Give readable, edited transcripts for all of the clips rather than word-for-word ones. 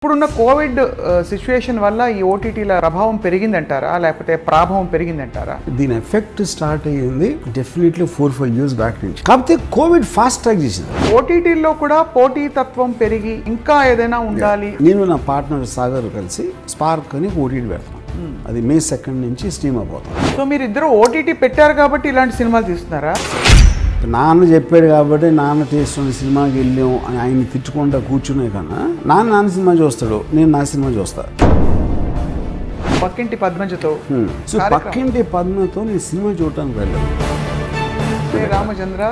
ఇప్పుడున్న Covid situation వల్ల ఈ ఓటీటీల ప్రభావం పెరిగిందంటారా లేకపోతే ప్రాభావం పెరిగిందంటారా? దీని ఎఫెక్ట్ స్టార్ట్ అయ్యింది డెఫినెట్లీ 4-5 years బ్యాక్ నుంచి. కాకపోతే కోవిడ్ ఫాస్ట్ ట్రాక్ చేసింది. ఓటీటీల్లో కూడా పోటీతత్వం పెరిగి ఇంకా ఏదైనా ఉండాలి. నేను నా పార్ట్నర్ సాగర్ కలిసి స్పార్క్ అని ఓటీటీ పెడతాం. అది May 2 నుంచి స్ట్రీమ్ అయిపోతాం. సో మీరు ఇద్దరు ఓటీటీ పెట్టారు కాబట్టి ఇలాంటి సినిమాలు తీస్తున్నారా? నాన్న చెప్పాడు కాబట్టి నాన్న టేస్ట్ ఉన్న సినిమాకి వెళ్ళాం అని ఆయన తిట్టుకుంటా కూర్చునే కన్నా నాన్న సినిమా చూస్తాడు, నేను నా సినిమా చూస్తా. పక్కింటి పద్మజతో సో పక్కింటి పద్మతో నేను సినిమా చూడటానికి వెళ్ళాను. రామచంద్ర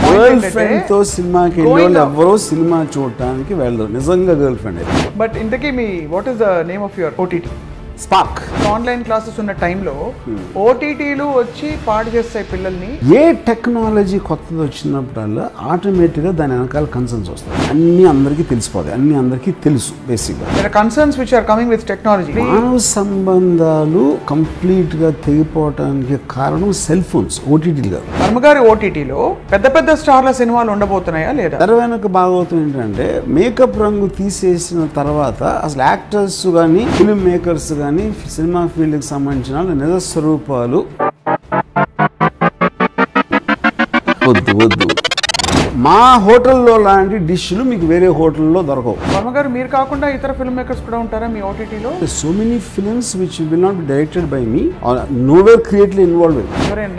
గర్ల్ ఫ్రెండ్ తో సినిమాకి వెళ్ళి ఎవరో సినిమా చూడటానికి వెళ్ళరు, నిజంగా గర్ల్ ఫ్రెండ్. బట్ ఇంతకీ మీ what is the name of your OTT? Spark. Online classes ఉన్న టైంలో ఓటీటీలు వచ్చి పాడు చేస్తాయి పిల్లల్ని. ఏ టెక్నాలజీ కొత్తది వచ్చినప్పుడల్లా ఆటోమేటిక్గా దాని వెనకాల కన్సర్న్స్ వస్తాయి. అన్ని అందరికీ తెలిసిపోతాయి, అన్ని అందరికీ తెలుసు. బేసిక్గా concerns which are coming with technology. మానవ సంబంధాలు కంప్లీట్ గా తెగిపోవడానికి కారణం సెల్ ఫోన్స్, ఓటీటీలు కాదు. వర్మగారి ఓటీటీలో పెద్ద పెద్ద స్టార్ల సినిమాలు ఉండబోతున్నాయా లేదా? తెర వెనక భాగవతం ఏంటంటే మేకప్ రంగు తీసేసిన తర్వాత అసలు యాక్టర్స్ కానీ ఫిల్మ్ మేకర్స్ కానీ సినిమా ఫీల్డ్కి సంబంధించిన నిజ స్వరూపాలు వద్దు. మా హోటల్లో లాంటి డిష్లు మీకు వేరే హోటల్లో దొరకవు. వర్మగారు మీరు కాకుండా ఇతర ఫిల్మ్ మేకర్స్ కూడా ఉంటారా మీ ఓటీటీలో? So many films which will not be directed by me or nowhere creatively involve.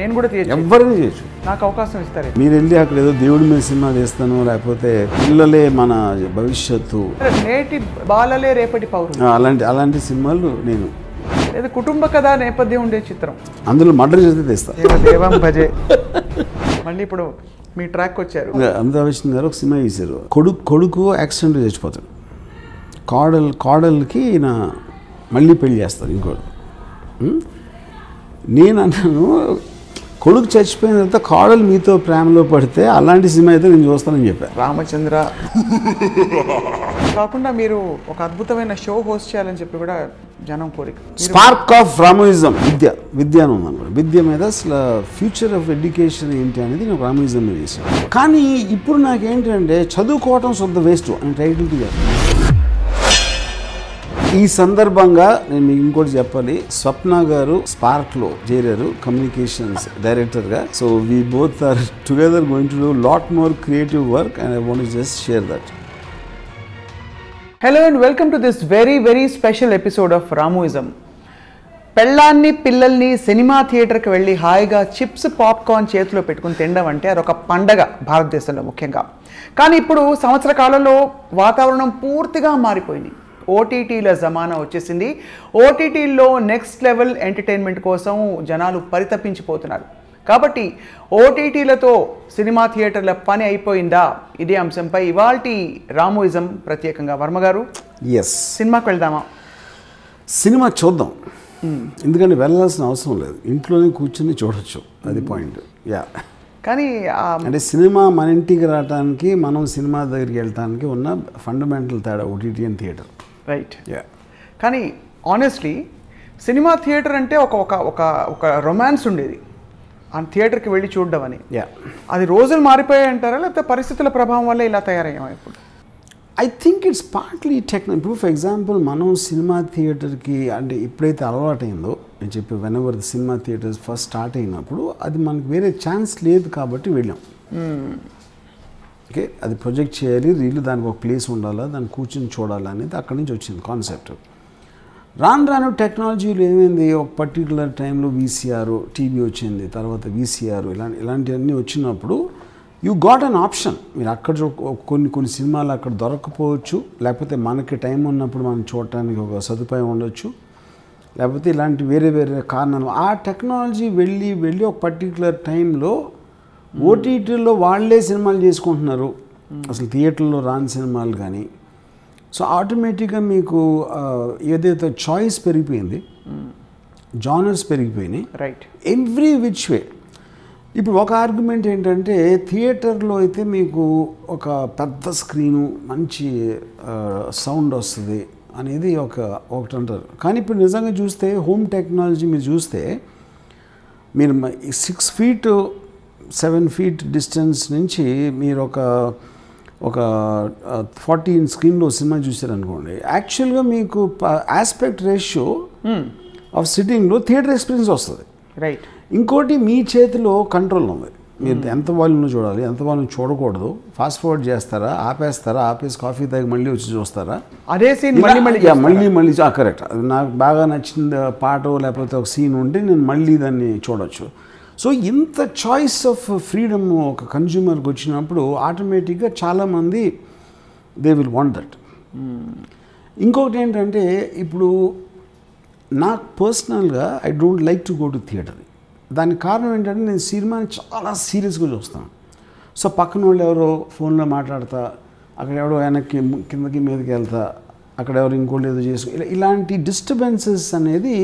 నేను కూడా ఎవరైనా చేయొచ్చు, నాకు అవకాశం ఇస్తారు. మీరు వెళ్ళి అక్కడ ఏదో దేవుడి మీద సినిమా చేస్తాను, లేకపోతే పిల్లలే మన భవిష్యత్తు, నేటి బాలలే రేపటి పౌరులు, అలాంటి సినిమాలు నేను లేదా కుటుంబ కథ నేపథ్యం ఉండే చిత్రం అందులో మర్డర్ చేస్తే తెస్తా. మళ్ళీ ఇప్పుడు మీ ట్రాక్ వచ్చారు. అమితాబ్ బచ్చన్ గారు ఒక సినిమా తీశారు. కొడుకు యాక్సిడెంట్ చచ్చిపోతాడు, కోడలికి ఈయన మళ్ళీ పెళ్లి చేస్తారు ఇంకోటి. నేను అన్నాను కొడుకు చచ్చిపోయిన తర్వాత కోడలు మీతో ప్రేమలో పడితే అలాంటి సినిమా అయితే నేను చూస్తానని చెప్పాను. రామచంద్ర కాకుండా మీరు ఒక అద్భుతమైన షో హోస్ట్ చేయాలని చెప్పి కూడా జనం కోరిక. Spark of రామోయిజం. విద్య అని ఉందన్నమాట. విద్య మీద అసలు ఫ్యూచర్ ఆఫ్ ఎడ్యుకేషన్ ఏంటి అనేది నేను రామోయిజం మీద చేశాను. కానీ ఇప్పుడు నాకేంటంటే చదువుకోవటం శుద్ధ వేస్ట్ అని టైటిల్ తీయాలి. ఈ సందర్భంగా నేను మీకు ఇంకోటి చెప్పాలి. స్వప్న గారు స్పార్క్లో చేరారు కమ్యూనికేషన్స్ డైరెక్టర్గా. So we both are together going to do lot more creative work and I want to just share that. Hello and welcome to this very very special episode of Ramuism. పెళ్ళాన్ని పిల్లల్ని సినిమా థియేటర్కి వెళ్ళి హాయిగా chips popcorn చేతిలో పెట్టుకుని తినడం అంటే అదొక పండగ భారతదేశంలో ముఖ్యంగా. కానీ ఇప్పుడు సంవత్సర కాలంలో వాతావరణం పూర్తిగా మారిపోయింది. ఓటీటీల జమానా వచ్చేసింది. ఓటీటీల్లో నెక్స్ట్ లెవెల్ ఎంటర్టైన్మెంట్ కోసం జనాలు పరితపించిపోతున్నారు. కాబట్టి ఓటీటీలతో సినిమా థియేటర్ల పని అయిపోయిందా? ఇదే అంశంపై ఇవాల్టి రామోయిజం ప్రత్యేకంగా. వర్మగారు, సినిమాకి వెళ్దామా? సినిమా చూద్దాం, ఎందుకంటే వెళ్ళాల్సిన అవసరం లేదు, ఇంట్లోనే కూర్చొని చూడొచ్చు. అది పాయింట్. కానీ అంటే సినిమా మన ఇంటికి రావడానికి, మనం సినిమా దగ్గరికి వెళ్ళటానికి ఉన్న ఫండమెంటల్ తేడా ఓటీటీ అండ్ థియేటర్. రైట్. కానీ ఆనెస్ట్లీ సినిమా థియేటర్ అంటే ఒక రొమాన్స్ ఉండేది, ఆ థియేటర్కి వెళ్ళి చూడడం అని. అది రోజులు మారిపోయాయి అంటారా, లేకపోతే పరిస్థితుల ప్రభావం వల్ల ఇలా తయారయ్యామా ఇప్పుడు? I think it's partly technical. ఇప్పుడు ఫర్ ఎగ్జాంపుల్ మనం సినిమా థియేటర్కి అంటే ఎప్పుడైతే అలవాటైందో, నేను చెప్పి whenever cinema theatres first start అయినప్పుడు అది మనకు వేరే ఛాన్స్ లేదు కాబట్టి వెళ్ళాం. ఓకే, అది ప్రొజెక్ట్ చేయాలి, రీలు దానికి ఒక ప్లేస్ ఉండాలా, దాన్ని కూర్చొని చూడాలి అనేది అక్కడి నుంచి వచ్చింది కాన్సెప్ట్. రాను టెక్నాలజీలు ఏమైంది, ఒక పర్టికులర్ టైంలో వీసీఆర్ టీవీ వచ్చింది, తర్వాత వీసీఆర్ ఇలాంటివన్నీ వచ్చినప్పుడు యూ గాట్ అన్ ఆప్షన్. మీరు అక్కడ కొన్ని సినిమాలు అక్కడ దొరకపోవచ్చు, లేకపోతే మనకి టైం ఉన్నప్పుడు మనం చూడటానికి ఒక సదుపాయం ఉండొచ్చు, లేకపోతే ఇలాంటి వేరే కారణాలు. ఆ టెక్నాలజీ వెళ్ళి ఒక పర్టికులర్ టైంలో ఓటీటీలో వాళ్ళే సినిమాలు చేసుకుంటున్నారు, అసలు థియేటర్లో రాని సినిమాలు కానీ. సో ఆటోమేటిక్గా మీకు ఏదైతే చాయిస్ పెరిగిపోయింది, జానర్స్ పెరిగిపోయినాయి, రైట్, ఎవ్రీ విచ్ వే. ఇప్పుడు ఒక ఆర్గ్యుమెంట్ ఏంటంటే థియేటర్లో అయితే మీకు ఒక పెద్ద స్క్రీను, మంచి సౌండ్ వస్తుంది అనేది ఒకటి అంటారు. కానీ ఇప్పుడు నిజంగా చూస్తే హోమ్ టెక్నాలజీ మీరు చూస్తే, మీరు 6 feet 7 feet డిస్టెన్స్ నుంచి మీరు ఒక ఒక 40 స్క్రీన్లో సినిమా చూసారనుకోండి, యాక్చువల్గా మీకు ఆస్పెక్ట్ రేషియో ఆఫ్ సిట్టింగ్లో థియేటర్ ఎక్స్పీరియన్స్ వస్తుంది. రైట్. ఇంకోటి మీ చేతిలో కంట్రోల్ ఉంది. మీరు ఎంత వాల్యూమ్లో చూడాలి, ఎంత వాల్యూమ్ చూడకూడదు, ఫాస్ట్ ఫార్వర్డ్ చేస్తారా, ఆపేస్తారా, ఆపేసి కాఫీ తాగి మళ్ళీ వచ్చి చూస్తారా, అదే సీన్ మళ్ళీ కరెక్ట్. అది నాకు బాగా నచ్చిన పాట లేకపోతే ఒక సీన్ ఉంటే నేను మళ్ళీ దాన్ని చూడొచ్చు. సో ఇంత చాయిస్ ఆఫ్ ఫ్రీడమ్ ఒక కన్జ్యూమర్కి వచ్చినప్పుడు ఆటోమేటిక్గా చాలామంది దే విల్ వాంట్ దట్. ఇంకొకటి ఏంటంటే ఇప్పుడు నాకు పర్సనల్గా I don't like to go to theatre. దానికి కారణం ఏంటంటే నేను సినిమాని చాలా సీరియస్గా చూస్తాను. సో పక్కన వాళ్ళు ఎవరో ఫోన్లో మాట్లాడతా, అక్కడ ఎవడో వెనక్కి కిందకి మీదకి వెళ్తా, అక్కడ ఎవరు ఇంకోటి ఏదో చేసుకో, ఇలాంటి డిస్టర్బెన్సెస్ అనేది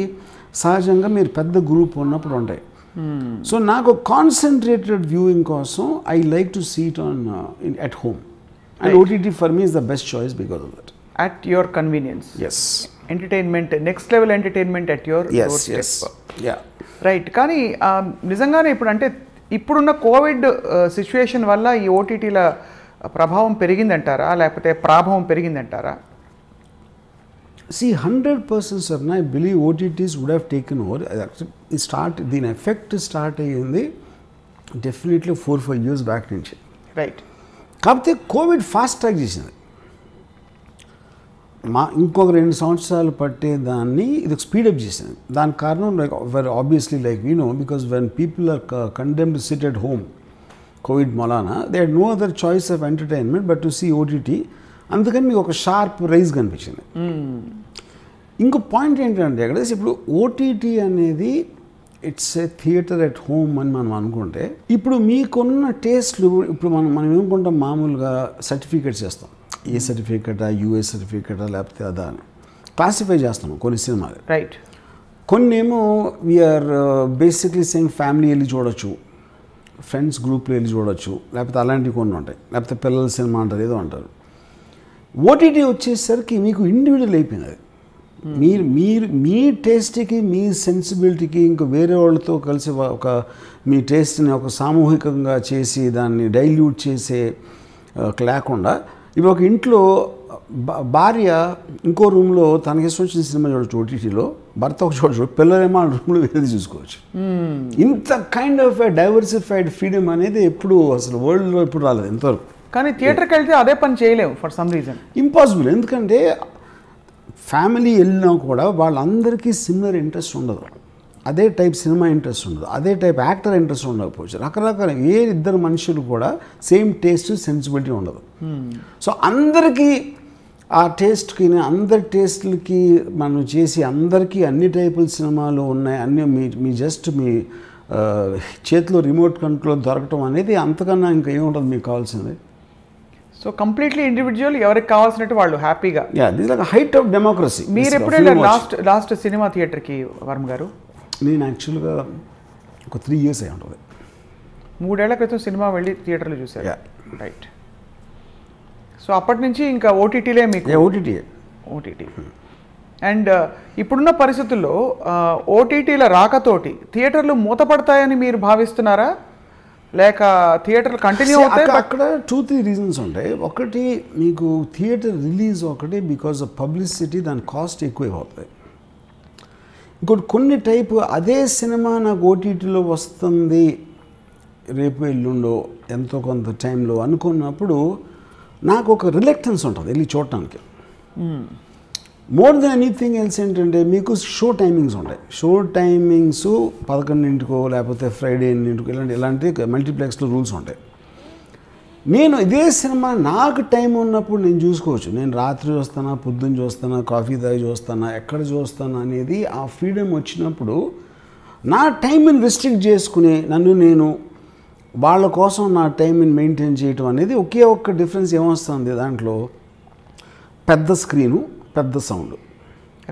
సహజంగా మీరు పెద్ద గ్రూప్ ఉన్నప్పుడు ఉంటాయి. సో నాకు కాన్సన్ట్రేటెడ్ వ్యూయింగ్ కోసం I like to see it on at home, and OTT for me is the best choice because of that. At your convenience. Yes. Entertainment, next level entertainment at your doorstep. Yes. Yeah. Right. కానీ నిజంగానే ఇప్పుడు అంటే ఇప్పుడున్న Covid situation వల్ల ఈ ఓటీటీల ప్రభావం పెరిగిందంటారా, లేకపోతే ప్రాభావం పెరిగిందంటారా? See, 100% sir, I believe OTTs would have taken over. దీని ఎఫెక్ట్ స్టార్ట్ అయ్యింది డెఫినెట్లీ 4-5 years బ్యాక్ నుంచి. రైట్. కాకపోతే కోవిడ్ ఫాస్ట్ ట్రాక్ చేసింది. ఇంకొక 2 సంవత్సరాలు పట్టే దాన్ని ఇది స్పీడప్ చేసింది. దానికి కారణం like very obviously like we know, because when people are condemned to sit at home covid మొలానా, they had no other choice of entertainment but to see OTT. అందుకని మీకు ఒక షార్ప్ రైజ్ కనిపించింది. ఇంకో పాయింట్ ఏంటంటే అక్కడ ఇప్పుడు ఓటీటీ అనేది it's a theatre at home అని మనం అనుకుంటే, ఇప్పుడు మీకున్న టేస్ట్లు ఇప్పుడు మనం ఏమనుకుంటాం, మామూలుగా సర్టిఫికేట్స్ చేస్తాం, ఏ సర్టిఫికేటా, యూఎస్ సర్టిఫికేటా, లేకపోతే అదా అని క్లాసిఫై చేస్తున్నాం కొన్ని సినిమాలు. రైట్. కొన్ని ఏమో వీఆర్ బేసిక్లీ సేమ్ ఫ్యామిలీ వెళ్ళి చూడొచ్చు, ఫ్రెండ్స్ గ్రూప్లో వెళ్ళి చూడొచ్చు, లేకపోతే అలాంటివి కొన్ని ఉంటాయి, లేకపోతే పిల్లల సినిమా అంటారు, ఏదో అంటారు. ఓటీటీ వచ్చేసరికి మీకు ఇండివిజువల్ అయిపోయింది. అది మీ టేస్ట్కి, మీ సెన్సిబిలిటీకి, ఇంకా వేరే వాళ్ళతో కలిసి ఒక మీ టేస్ట్ని ఒక సామూహికంగా చేసి దాన్ని డైల్యూట్ చేసే లేకుండా, ఇవి ఒక ఇంట్లో భార్య ఇంకో రూమ్లో తనకి ఇష్టం వచ్చిన సినిమా చూడొచ్చు ఓటీటీలో, భర్త ఒక చూడొచ్చు, పిల్లలేమో ఆ రూమ్లో వేరేది చూసుకోవచ్చు. ఇంత కైండ్ ఆఫ్ డైవర్సిఫైడ్ ఫ్రీడమ్ అనేది ఎప్పుడు అసలు వరల్డ్లో ఎప్పుడు రాలేదు ఇంతవరకు. కానీ థియేటర్కి వెళ్తే అదే పని చేయలేము ఫర్ సమ్ రీజన్. ఇంపాసిబుల్. ఎందుకంటే ఫ్యామిలీ వెళ్ళినా కూడా వాళ్ళందరికీ సిమిలర్ ఇంట్రెస్ట్ ఉండదు, అదే టైప్ సినిమా ఇంట్రెస్ట్ ఉండదు, అదే టైప్ యాక్టర్ ఇంట్రెస్ట్ ఉండకపోవచ్చు, రకరకాల ఇద్దరు మనుషులు కూడా సేమ్ టేస్ట్ సెన్సిబిలిటీ ఉండదు. సో అందరికీ ఆ టేస్ట్కి, అందరి టేస్ట్లకి మనం చేసి అందరికీ అన్ని టైపుల సినిమాలు ఉన్నాయి, అన్నీ మీ జస్ట్ మీ చేతిలో రిమోట్ కంట్రోల్ దొరకటం అనేది అంతకన్నా ఇంకా ఏముంటుంది మీకు కావాల్సింది. సో కంప్లీట్లీ ఇండివిజువల్, ఎవరికి కావాల్సినట్టు వాళ్ళు హ్యాపీగా. This like height of democracy. మీరు ఎప్పుడైనా లాస్ట్ సినిమా థియేటర్కి వర్మ గారు? నేను యాక్చువల్గా ఒక 3 years అయి ఉంటుంది. 3 ఏళ్ల క్రితం సినిమా వెళ్ళి థియేటర్లో చూసారు. రైట్. సో అప్పటి నుంచి ఇంకా ఓటీటీలే మీకు? ఓటీటీ. అండ్ ఇప్పుడున్న పరిస్థితుల్లో ఓటీటీల రాకతోటి థియేటర్లు మూతపడతాయని మీరు భావిస్తున్నారా, లేక థియేటర్లు కంటిన్యూ అవుతాయి? అక్కడ 2-3 reasons ఉంటాయి. ఒకటి మీకు థియేటర్ రిలీజ్ ఒకటి బికాజ్ ఆఫ్ పబ్లిసిటీ, దాని కాస్ట్ ఎక్కువ అవుతుంది. ఇంకోటి కొన్ని టైపు అదే సినిమా నాకు ఓటీటీలో వస్తుంది రేపు ఎల్లుండో ఎంతో కొంత టైంలో అనుకున్నప్పుడు నాకు ఒక రిలక్టెన్స్ ఉంటుంది వెళ్ళి చూడటానికి. మోర్ దెన్ ఎనీథింగ్ ఎల్స్ ఏంటంటే మీకు షో టైమింగ్స్ ఉంటాయి. షో టైమింగ్స్ 11 లేకపోతే ఫ్రైడే 8 ఇలాంటి మల్టీప్లెక్స్లో రూల్స్ ఉంటాయి. నేను ఇదే సినిమా నాకు టైం ఉన్నప్పుడు నేను చూసుకోవచ్చు. నేను రాత్రి చూస్తానా, పొద్దున్న చూస్తానా, కాఫీ తాగి చూస్తానా, ఎక్కడ చూస్తానా అనేది ఆ ఫ్రీడమ్ వచ్చినప్పుడు నా టైంని రెస్ట్రిక్ట్ చేసుకుని నేను వాళ్ళ కోసం నా టైంని మెయింటైన్ చేయటం అనేది ఒకే ఒక్క డిఫరెన్స్ ఏమొస్తుంది దాంట్లో, పెద్ద స్క్రీను, పెద్ద సౌండ్.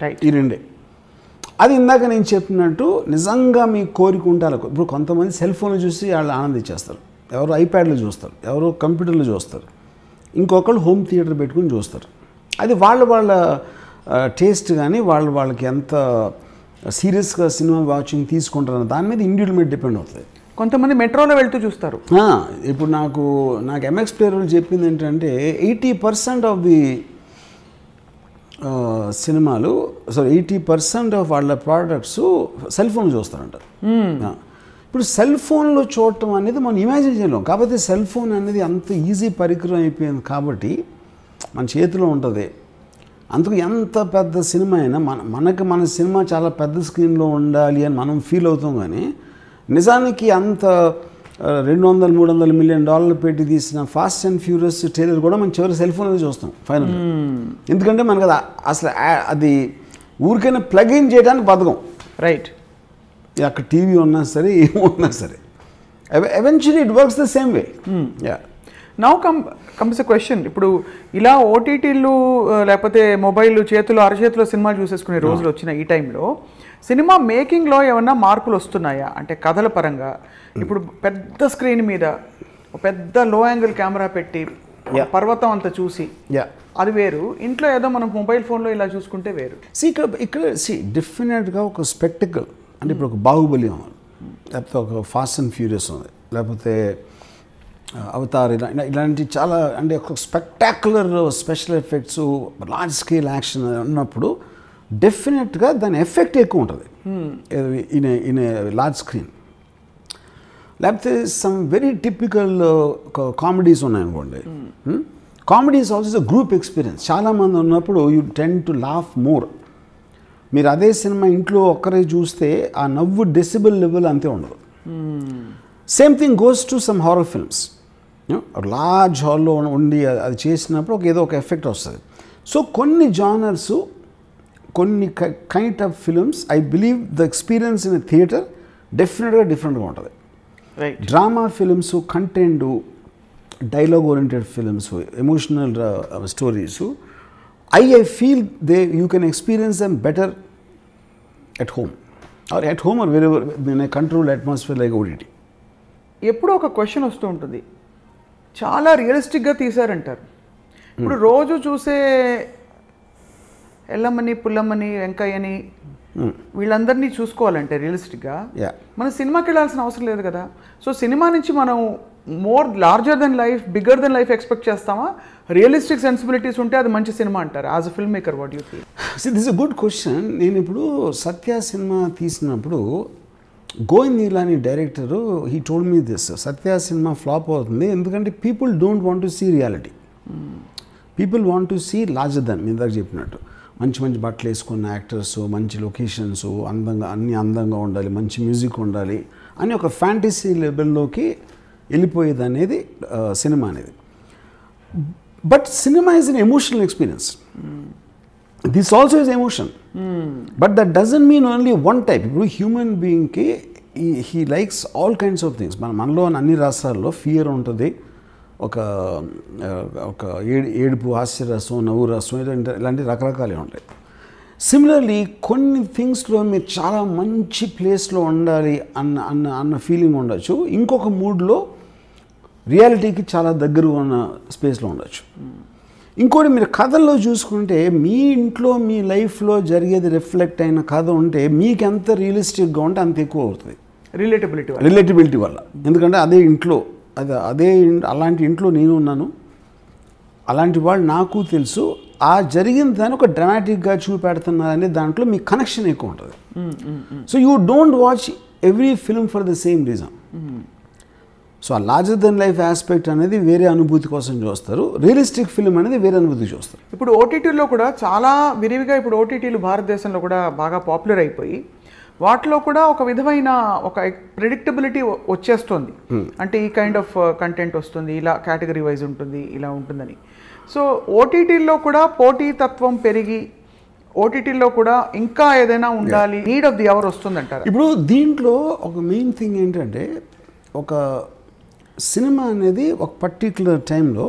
రైట్. ఈ రెండే. అది ఇందాక నేను చెప్పినట్టు నిజంగా మీ కోరిక ఉంటారు. ఇప్పుడు కొంతమంది సెల్ ఫోన్లో చూసి వాళ్ళు ఆనందించేస్తారు, ఎవరు ఐప్యాడ్లో చూస్తారు, ఎవరు కంప్యూటర్లో చూస్తారు, ఇంకొకళ్ళు హోమ్ థియేటర్ పెట్టుకుని చూస్తారు. అది వాళ్ళ టేస్ట్ కానీ వాళ్ళకి ఎంత సీరియస్గా సినిమా వాచింగ్ తీసుకుంటారన్న దాని మీద ఇండివిజువల్ మీద డిపెండ్ అవుతుంది. కొంతమంది మెట్రోలో వెళ్తూ చూస్తారు. ఇప్పుడు నాకు ఎంఎక్స్ ప్లేయర్ వాళ్ళు చెప్పింది ఏంటంటే 80% ఆఫ్ ది సినిమాలు 80% ఆఫ్ వాళ్ళ ప్రోడక్ట్స్ సెల్ ఫోన్ చూస్తారంట. ఇప్పుడు సెల్ ఫోన్లో చూడటం అనేది మనం ఇమాజిన్ చేయలేం. కాకపోతే సెల్ ఫోన్ అనేది అంత ఈజీ పరికరం అయిపోయింది కాబట్టి మన చేతిలో ఉంటుంది. అందుకు ఎంత పెద్ద సినిమా అయినా మన సినిమా చాలా పెద్ద స్క్రీన్లో ఉండాలి అని మనం ఫీల్ అవుతాం. కానీ నిజానికి అంత $200-300 మిలియన్ పెట్టి తీసిన ఫాస్ట్ అండ్ ఫ్యూరియస్ ట్రైలర్ కూడా మనం చివరి సెల్ ఫోన్లో చూస్తాం ఫైనల్. ఎందుకంటే మనకు అసలు అది ఊరికైనా ప్లగ్ ఇన్ చేయడానికి బతకం. రైట్. అక్కడ టీవీ ఉన్నా సరే ఏమున్నా సరే eventually it works the same way. Now comes a question. ఇప్పుడు ఇలా ఓటీటీలు లేకపోతే మొబైల్ అరచేతిలో సినిమాలు చూసేసుకునే రోజులు వచ్చిన ఈ టైంలో సినిమా మేకింగ్లో ఏమన్నా మార్పులు వస్తున్నాయా? అంటే కథల పరంగా ఇప్పుడు పెద్ద స్క్రీన్ మీద పెద్ద లో యాంగిల్ కెమెరా పెట్టి పర్వతం అంతా చూసి అది వేరు, ఇంట్లో ఏదో మనం మొబైల్ ఫోన్లో ఇలా చూసుకుంటే వేరు. ఇక్కడ డెఫినెట్గా ఒక స్పెక్టికల్ అంటే ఇప్పుడు ఒక బాహుబలి ఉంది, లేకపోతే ఒక ఫాస్ట్ అండ్ ఫ్యూరియస్ ఉంది, లేకపోతే అవతార్ ఇలాంటి చాలా అంటే ఒక spectacular special effects large scale action ఉన్నప్పుడు డెఫినెట్గా దాని ఎఫెక్ట్ ఎక్కువ ఉంటుంది ఇన్ లార్జ్ స్క్రీన్. లేకపోతే సమ్ వెరీ టిపికల్ కామెడీస్ ఉన్నాయనుకోండి, కామెడీస్ ఆల్సో గ్రూప్ ఎక్స్పీరియన్స్. చాలామంది ఉన్నప్పుడు you tend to laugh more. మీరు అదే సినిమా ఇంట్లో ఒక్కరే చూస్తే ఆ నవ్వు డెసిబుల్ లెవెల్ అంతే ఉండదు. Same thing goes to some horror films. Large హాల్లో ఉండి అది చేసినప్పుడు ఏదో ఒక ఎఫెక్ట్ వస్తుంది. సో కొన్ని జానర్స్ కొన్ని kind of films I believe the experience in theatre డెఫినెట్గా డిఫరెంట్గా ఉంటుంది. Drama films, content, dialogue oriented films, emotional stories I feel you can experience them better at home or wherever in a controlled atmosphere like OTT. ఎప్పుడో ఒక question వస్తూ ఉంటుంది, చాలా రియలిస్టిక్గా తీశారంటారు. ఇప్పుడు రోజు చూసే ఎల్లమ్మని, పుల్లమ్మని, వెంకయ్యని వీళ్ళందరినీ చూసుకోవాలంటే రియలిస్టిక్గా మన సినిమాకి వెళ్ళాల్సిన అవసరం లేదు కదా. సో సినిమా నుంచి మనం more larger than life, bigger than life expect చేస్తామా? రియలిస్టిక్ సెన్సిబిలిటీస్ ఉంటే అది మంచి సినిమా అంటారు. As a film maker what you feel? This is a good question. నేను ఇప్పుడు సత్య సినిమా తీసినప్పుడు Govind Nihalani director he told me this, Satya cinema flop అవుతుంది ఎందుకంటే people don't want to see reality, people want to see larger than. మీ ఇందాక చెప్పినట్టు మంచి మంచి బట్టలు వేసుకున్న యాక్టర్స్, మంచి లొకేషన్స్, అందంగా ఉండాలి, మంచి మ్యూజిక్ ఉండాలి అని ఒక ఫ్యాంటసీ లెవెల్లోకి వెళ్ళిపోయేది అనేది సినిమా అనేది. But cinema is an emotional experience. This also is emotion, but that doesn't mean only one type. ఇప్పుడు హ్యూమన్ బీయింగ్కి he likes all kinds of things. మనలో అన్ని రాష్ట్రాల్లో ఫియర్ ఉంటుంది, ఒక ఏడుపు, హాస్యరసం, నవ్వు రసం, ఇలాంటి రకరకాలే ఉంటాయి. సిమిలర్లీ కొన్ని థింగ్స్లో మీరు చాలా మంచి ప్లేస్లో ఉండాలి అన్న ఫీలింగ్ ఉండొచ్చు, ఇంకొక మూడ్లో రియాలిటీకి చాలా దగ్గర ఉన్న స్పేస్లో ఉండొచ్చు. ఇంకోటి మీరు కథల్లో చూసుకుంటే మీ ఇంట్లో మీ లైఫ్లో జరిగేది రిఫ్లెక్ట్ అయిన కథ ఉంటే మీకు ఎంత రియలిస్టిక్గా ఉంటే అంత ఎక్కువ అవుతుంది రిలేటబిలిటీ వల్ల. ఎందుకంటే అదే ఇంట్లో అలాంటి ఇంట్లో నేను ఉన్నాను, అలాంటి వాళ్ళు నాకు తెలుసు, ఆ జరిగిన దాన్ని ఒక డ్రామాటిక్గా చూపెడుతున్నారనే దాంట్లో మీ కనెక్షన్ ఎక్కువ ఉంటుంది. So you don't watch every film for the same reason. So ఆ లార్జర్ దెన్ లైఫ్ ఆస్పెక్ట్ అనేది వేరే అనుభూతి కోసం చూస్తారు, రియలిస్టిక్ ఫిల్మ్ అనేది వేరే అనుభూతి చూస్తారు. ఇప్పుడు ఓటీటీలో కూడా చాలా విరివిగా ఇప్పుడు ఓటీటీలు భారతదేశంలో కూడా బాగా పాపులర్ అయిపోయి వాటిలో కూడా ఒక విధమైన ఒక ప్రెడిక్టబిలిటీ వచ్చేస్తుంది. అంటే ఈ కైండ్ ఆఫ్ కంటెంట్ వస్తుంది, ఇలా కేటగిరీ వైజ్ ఉంటుంది, ఇలా ఉంటుందని. సో ఓటీటీల్లో కూడా పోటీతత్వం పెరిగి ఓటీటీల్లో కూడా ఇంకా ఏదైనా ఉండాలి, నీడ్ ఆఫ్ ది అవర్ వస్తుందంటారు. ఇప్పుడు దీంట్లో ఒక మెయిన్ థింగ్ ఏంటంటే, ఒక సినిమా అనేది ఒక పర్టిక్యులర్ టైంలో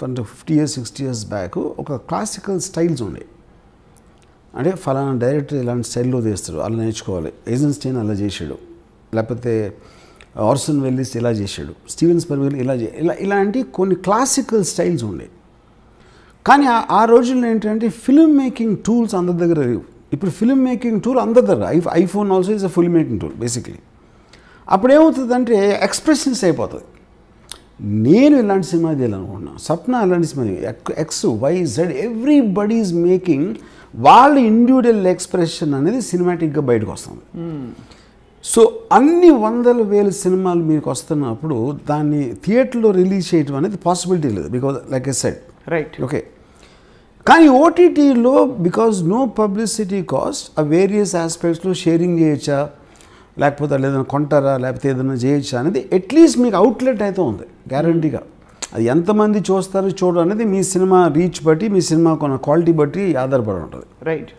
50 years 60 years బ్యాక్ ఒక క్లాసికల్ స్టైల్స్ ఉండేవి. అంటే ఫలానా డైరెక్టర్ ఇలాంటి స్టైల్లో తీస్తాడు, అలా నేర్చుకోవాలి, ఐజెన్స్టైన్ అలా చేశాడు, లేకపోతే ఆర్సన్ వెల్లిస్ ఇలా చేశాడు, స్టీవెన్ స్పిల్బర్గ్ ఇలాంటి కొన్ని క్లాసికల్ స్టైల్స్ ఉండేవి. కానీ ఆ రోజుల్లో ఏంటంటే ఫిల్మ్ మేకింగ్ టూల్స్ అందరి దగ్గర లేవు. ఇప్పుడు ఫిల్మ్ మేకింగ్ టూల్ అందరి దగ్గర, iPhone also is a film making tool basically. అప్పుడు ఏమవుతుందంటే ఎక్స్ప్రెషన్స్ అయిపోతుంది. నేను ఇలాంటి సినిమా తీయాలనుకుంటున్నాను, సప్న అలాంటి సినిమా, X Y Z everybody is making వాళ్ళ ఇండివిజువల్ ఎక్స్ప్రెషన్ అనేది సినిమాటిక్గా బయటకు వస్తుంది. సో అన్ని 100,000 సినిమాలు మీకు వస్తున్నప్పుడు దాన్ని థియేటర్లో రిలీజ్ చేయడం అనేది పాసిబిలిటీ లేదు, because like I said right. Okay. కానీ ఓటీటీలో బికాజ్ నో పబ్లిసిటీ కాస్ట్ ఆ వేరియస్ ఆస్పెక్ట్స్లో షేరింగ్ చేయొచ్చా, లేకపోతే ఏదైనా కొంటారా, లేకపోతే ఏదైనా చేయొచ్చా అనేది అట్లీస్ట్ మీకు అవుట్లెట్ అయితే ఉంది గ్యారంటీగా. అది ఎంతమంది చూస్తారు చూడడం అనేది మీ సినిమా రీచ్ బట్టి, మీ సినిమా కొన్న క్వాలిటీ బట్టి ఆధారపడి ఉంటుంది. రైట్.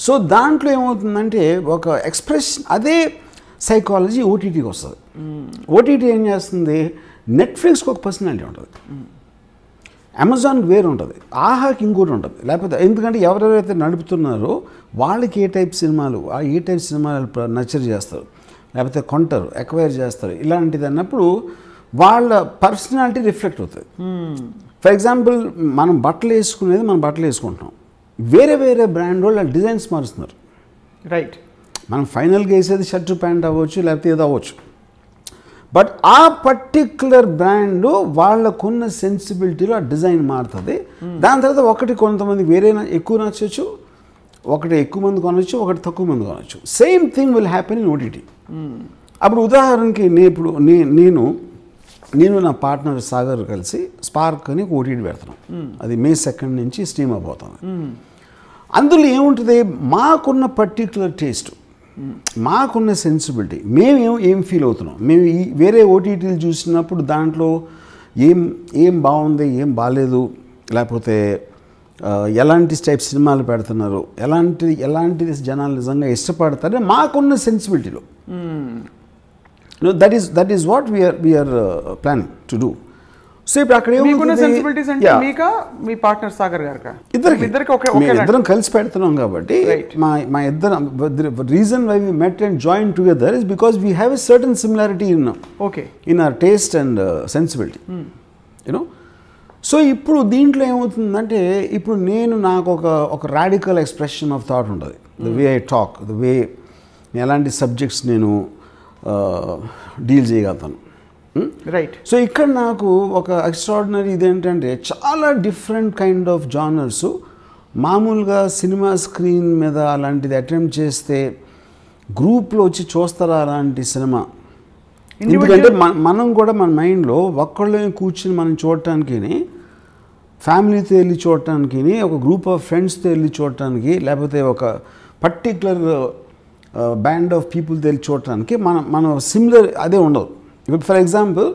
సో దాంట్లో ఏమవుతుందంటే ఒక ఎక్స్ప్రెషన్, అదే సైకాలజీ ఓటీటీకి వస్తుంది. ఓటీటీ ఏం చేస్తుంది, నెట్ఫ్లిక్స్కి ఒక పర్సనాలిటీ ఉంటుంది, అమెజాన్కి వేరు ఉంటుంది, ఆహాకి ఇంకోటి ఉంటుంది. లేకపోతే ఎందుకంటే ఎవరెవరైతే నడుపుతున్నారో వాళ్ళకి ఏ టైప్ సినిమాలు నచ్చర్ చేస్తారు, లేకపోతే కొంటారు, ఎక్వైర్ చేస్తారు, ఇలాంటిది అన్నప్పుడు వాళ్ళ పర్సనాలిటీ రిఫ్లెక్ట్ అవుతుంది. ఫర్ ఎగ్జాంపుల్ మనం బట్టలు వేసుకునేది మనం బట్టలు వేసుకుంటున్నాం, వేరే వేరే బ్రాండ్ వాళ్ళు డిజైన్స్ మారుస్తున్నారు. రైట్. మనం ఫైనల్గా వేసేది షర్టు ప్యాంట్ అవ్వచ్చు, లేకపోతే ఏదో అవ్వచ్చు. బట్ ఆ పర్టిక్యులర్ బ్రాండ్ వాళ్ళకున్న సెన్సిబిలిటీలో ఆ డిజైన్ మారుతుంది. దాని తర్వాత ఒకటి కొంతమంది వేరే ఎక్కువ నచ్చచ్చు, ఒకటి ఎక్కువ మంది కొనవచ్చు, ఒకటి తక్కువ మంది కొనవచ్చు. Same thing will happen in OTT. అప్పుడు ఉదాహరణకి నేను నా పార్ట్నర్ సాగర్ కలిసి స్పార్క్ అని ఓటీటీ పెడుతున్నాం. అది May 2 నుంచి స్ట్రీమ్ అయిపోతుంది. అందులో ఏముంటుంది, మాకున్న పర్టిక్యులర్ టేస్ట్, మాకున్న సెన్సిబిలిటీ, మేము ఏం ఫీల్ అవుతున్నాం, మేము ఈ వేరే ఓటీటీలు చూసినప్పుడు దాంట్లో ఏం బాగుంది, ఏం బాగాలేదు, లేకపోతే ఎలాంటి టైప్ సినిమాలు పెడుతున్నారు, ఎలాంటి జనాలు నిజంగా ఇష్టపడతారో మాకున్న సెన్సిబిలిటీలో that is what we are planning to do. So ఇప్పుడు అక్కడ మీ పార్ట్నర్ సాగర్ గారు ఇద్దరం కలిసి పెడుతున్నాం కాబట్టి మా ఇద్దరం reason why we met and join together is because we have a certain similarity in our taste and sensibility, you know. So ఇప్పుడు దీంట్లో ఏమవుతుందంటే, ఇప్పుడు నాకు ఒక రాడికల్ ఎక్స్ప్రెషన్ ఆఫ్ థాట్ ఉంటుంది, the way I talk, the way ఎలాంటి subjects నేను deal చేయగలుగుతాను. రైట్. సో ఇక్కడ నాకు ఒక ఎక్స్ట్రాడినరీ ఇదేంటంటే, చాలా డిఫరెంట్ కైండ్ ఆఫ్ జానర్స్ మామూలుగా సినిమా స్క్రీన్ మీద అలాంటిది అటెంప్ట్ చేస్తే గ్రూప్లో వచ్చి చూస్తారా అలాంటి సినిమా. ఎందుకంటే మనం కూడా మన మైండ్లో ఒక్కళ్ళే కూర్చుని మనం చూడటానికి, ఫ్యామిలీతో వెళ్ళి చూడటానికి, ఒక గ్రూప్ ఆఫ్ ఫ్రెండ్స్తో వెళ్ళి చూడటానికి, లేకపోతే ఒక పర్టిక్యులర్ బ్యాండ్ ఆఫ్ పీపుల్తో వెళ్ళి చూడటానికి మన సిమిలర్ అదే ఉండదు. ఇప్పుడు ఫర్ ఎగ్జాంపుల్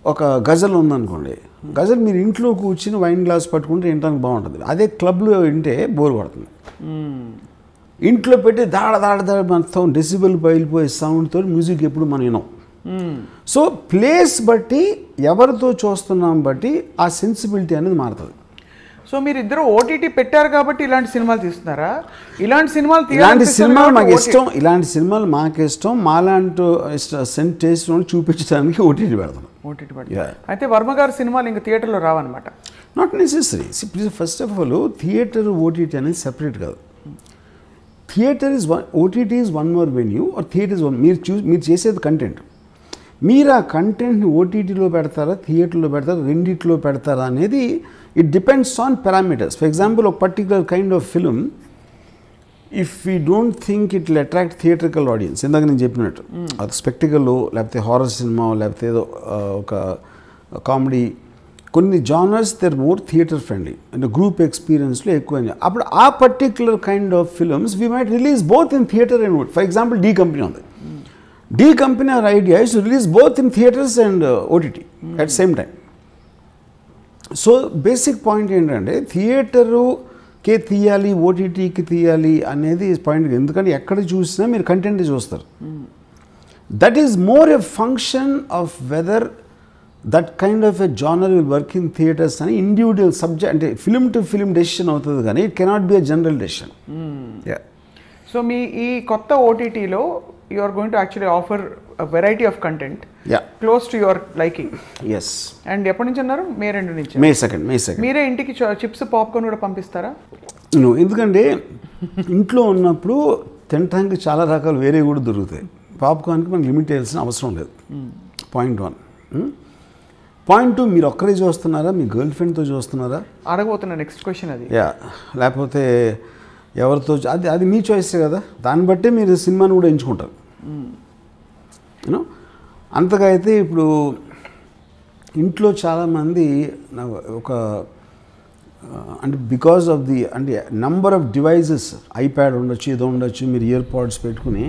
ఒక గజల్ ఉందనుకోండి, గజల్ మీరు ఇంట్లో కూర్చుని వైన్ గ్లాస్ పట్టుకుంటే వినడానికి బాగుంటుంది. అదే క్లబ్లో వింటే బోర్ పడుతుంది. ఇంట్లో పెట్టి దాడ మొత్తం డెసిబెల్ బయలుపోయే సౌండ్తో మ్యూజిక్ ఎప్పుడు మనం వినం. సో ప్లేస్ బట్టి, ఎవరితో చూస్తున్నాం బట్టి ఆ సెన్సిబిలిటీ అనేది మారుతుంది. సో మీరు ఇద్దరు ఓటీటీ పెట్టారు కాబట్టి ఇలాంటి సినిమాలు తీస్తున్నారా? ఇలాంటి సినిమాలు మాకు ఇష్టం, ఇలాంటి సినిమాలు మాకు ఇష్టం, మాలాంటి టేస్ట్ చూపించడానికి ఓటీటీ పెడతాం. అయితే వర్మ గారి సినిమాలు ఇంకా థియేటర్లో రావన్నమాట? Not necessary. First of all theater OTT అనేది సెపరేట్ కాదు. Theater is one, OTT is one more venue, or theater is one. మీరు చేసేది కంటెంట్. మీరు ఆ కంటెంట్ని ఓటీటీలో పెడతారా, థియేటర్లో పెడతారా, రెండిట్లో పెడతారా అనేది it depends on parameters. For example ఒక particular kind of film, if we don't think it will attract theatrical audience, ఇందాక నేను చెప్పినట్టు అది స్పెక్టికల్, లేకపోతే హారర్ సినిమా, లేకపోతే ఏదో ఒక కామెడీ, కొన్ని genres there more theater friendly అంటే గ్రూప్ ఎక్స్పీరియన్స్లో ఎక్కువ. అప్పుడు ఆ particular kind of films we might release both in theater and OTT. For example D company ఉంది. D company our idea is to release both in theaters and OTT at same time. So basic point ఏంటంటే, థియేటరుకే తీయాలి, ఓటీటీకి తీయాలి అనేది point. ఎందుకంటే ఎక్కడ చూసినా మీరు content చూస్తారు. That is more a function of whether that kind of a genre will work in theaters అని ఇండివిజువల్ సబ్జెక్ట్, అంటే ఫిల్మ్ టు ఫిల్మ్ డెసిషన్ అవుతుంది, కానీ it cannot be a general decision. So మీ ఈ కొత్త ఓటీటీలో you are going to actually offer a variety of content close to your liking. Yes. And ఎప్పటి నుంచి అన్నారు? May 2 నుంచి. May 2. మీరే ఇంటికి చిప్స్ పాప్కార్న్ కూడా పంపిస్తారా? ఎందుకంటే ఇంట్లో ఉన్నప్పుడు తినడానికి చాలా రకాలు వేరే కూడా దొరుకుతాయి. పాప్కార్న్కి మనకి లిమిట్ వేయాల్సిన అవసరం లేదు. పాయింట్ 1. పాయింట్ 2, మీరు ఒక్కరే చూస్తున్నారా, మీ గర్ల్ ఫ్రెండ్తో చూస్తున్నారా అడగబోతున్నా నెక్స్ట్ క్వశ్చన్ అది. లేకపోతే ఎవరితో, అది మీ చాయిస్ కదా, దాన్ని బట్టే మీరు సినిమాని కూడా ఎంచుకుంటారు. యూనో అంతగా అయితే ఇప్పుడు ఇంట్లో చాలామంది ఒక అంటే బికాజ్ ఆఫ్ ది అంటే నంబర్ ఆఫ్ డివైజెస్, ఐప్యాడ్ ఉండొచ్చు, ఏదో ఉండొచ్చు, మీరు ఇయర్ పాడ్స్ పెట్టుకుని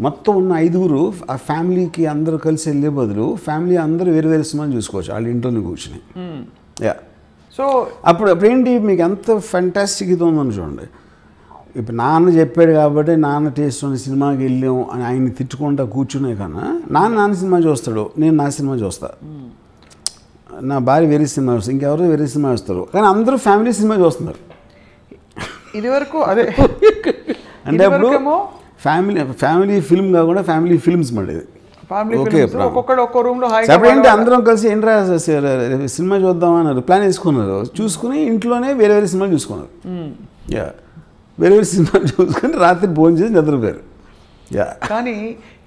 మొత్తం ఉన్న 5 ఆ ఫ్యామిలీకి అందరూ కలిసి వెళ్ళే బదులు ఫ్యామిలీ అందరూ వేరే వేరే సినిమాలు చూసుకోవచ్చు వాళ్ళ ఇంట్లోనే కూర్చుని. సో అప్పుడు ఏంటి మీకు ఎంత ఫెంటాస్టిక్ ఇది ఉందని చూడండి. ఇప్పుడు నాన్న చెప్పాడు కాబట్టి నాన్న టేస్ట్ ఉన్న సినిమాకి వెళ్ళాం అని ఆయన్ని తిట్టుకుంటా కూర్చునే కన్నా నాన్న సినిమా చూస్తాడు, నేను నా సినిమా చూస్తా, నా భార్య వేరే సినిమా చూస్తారు, ఇంకెవరో వేరే సినిమా చూస్తారు, కానీ అందరూ ఫ్యామిలీ సినిమా చూస్తున్నారు. ఇది వరకు అదే అంటే అప్పుడు ఫ్యామిలీ ఫిల్మ్ కాకుండా ఫ్యామిలీ ఫిల్మ్స్ పడేది. సెపరేట్ అందరం కలిసి ఏంట్రా సినిమా చూద్దాం అన్నారు, ప్లాన్ వేసుకున్నారు, చూసుకుని ఇంట్లోనే వేరే వేరే సినిమాలు చూసుకున్నారు. వేరే వేరే సినిమాలు చూసుకుని రాత్రి భోజనం చేసి నిద్రపోయారు. కానీ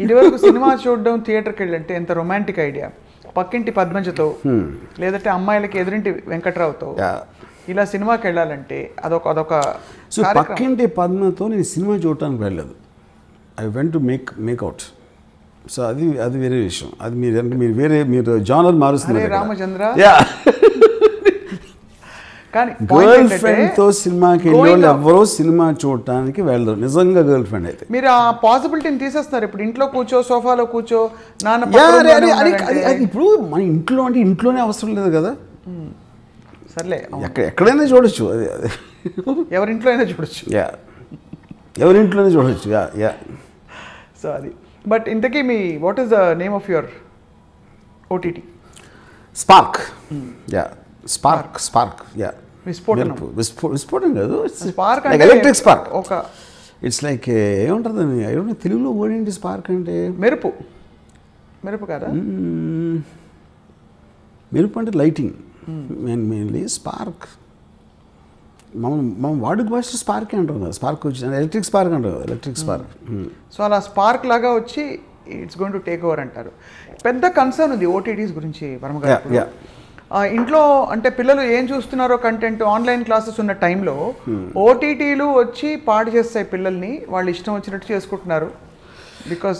ఇదివరకు సినిమా చూడడం థియేటర్కి వెళ్ళంటే ఎంత రొమాంటిక్ ఐడియా. పక్కింటి పద్మంజతో లేదంటే అమ్మాయిలకి ఎదురింటి వెంకట్రావుతో ఇలా సినిమాకి వెళ్ళాలంటే అదొక సో పక్కింటి పద్మతో నేను సినిమా చూడటానికి వెళ్ళలేదు, I went to make out. So అది వేరే విషయం. అది మీరు జానర్ మారుస్తున్నారు రామచంద్ర. కానీ గర్ల్ ఫ్రెండ్తో సినిమాకి వెళ్ళి ఎవరో సినిమా చూడటానికి వెళ్ళరు నిజంగా. గర్ల్ ఫ్రెండ్ అయితే మీరు ఆ పాసిబిలిటీని తీసేస్తున్నారు. ఇప్పుడు ఇంట్లో కూర్చో, సోఫాలో కూర్చో, నాన్న ఇప్పుడు మన ఇంట్లో అంటే ఇంట్లోనే అవసరం లేదు కదా, సర్లే ఎక్కడైనా చూడొచ్చు, అది ఎవరింట్లో అయినా చూడొచ్చు, ఎవరింట్లోనే చూడొచ్చు. సో అది. బట్ ఇంతకీ మీ what is the name of your OTT? Spark. Spark. విస్ఫోటం కాదు, ఎలక్ట్రిక్ స్పార్క్. ఒక ఇట్స్ లైక్ ఏముంటుంది తెలుగులో వర్డ్ ఏంటి స్పార్క్ అంటే? మెరుపు కదా, మెరుపు అంటే లైటింగ్ మెయిన్లీ. స్పార్క్ మనం వాడుక భాష స్పార్క్ అంటాం కదా, స్పార్క్ వచ్చి ఎలక్ట్రిక్ స్పార్క్ అంటాం కదా, ఎలక్ట్రిక్ స్పార్క్. సో అలా స్పార్క్ లాగా వచ్చి it's going to take over అంటారు. పెద్ద కన్సర్న్ ఉంది ఓటీటీస్ గురించి వర్మ గారు. ఇంట్లో అంటే పిల్లలు ఏం చూస్తున్నారో కంటెంట్, ఆన్లైన్ క్లాసెస్ ఉన్న టైంలో ఓటీటీలు వచ్చి పాడు చేస్తాయి పిల్లల్ని, వాళ్ళు ఇష్టం వచ్చినట్టు చేసుకుంటున్నారు. బికాస్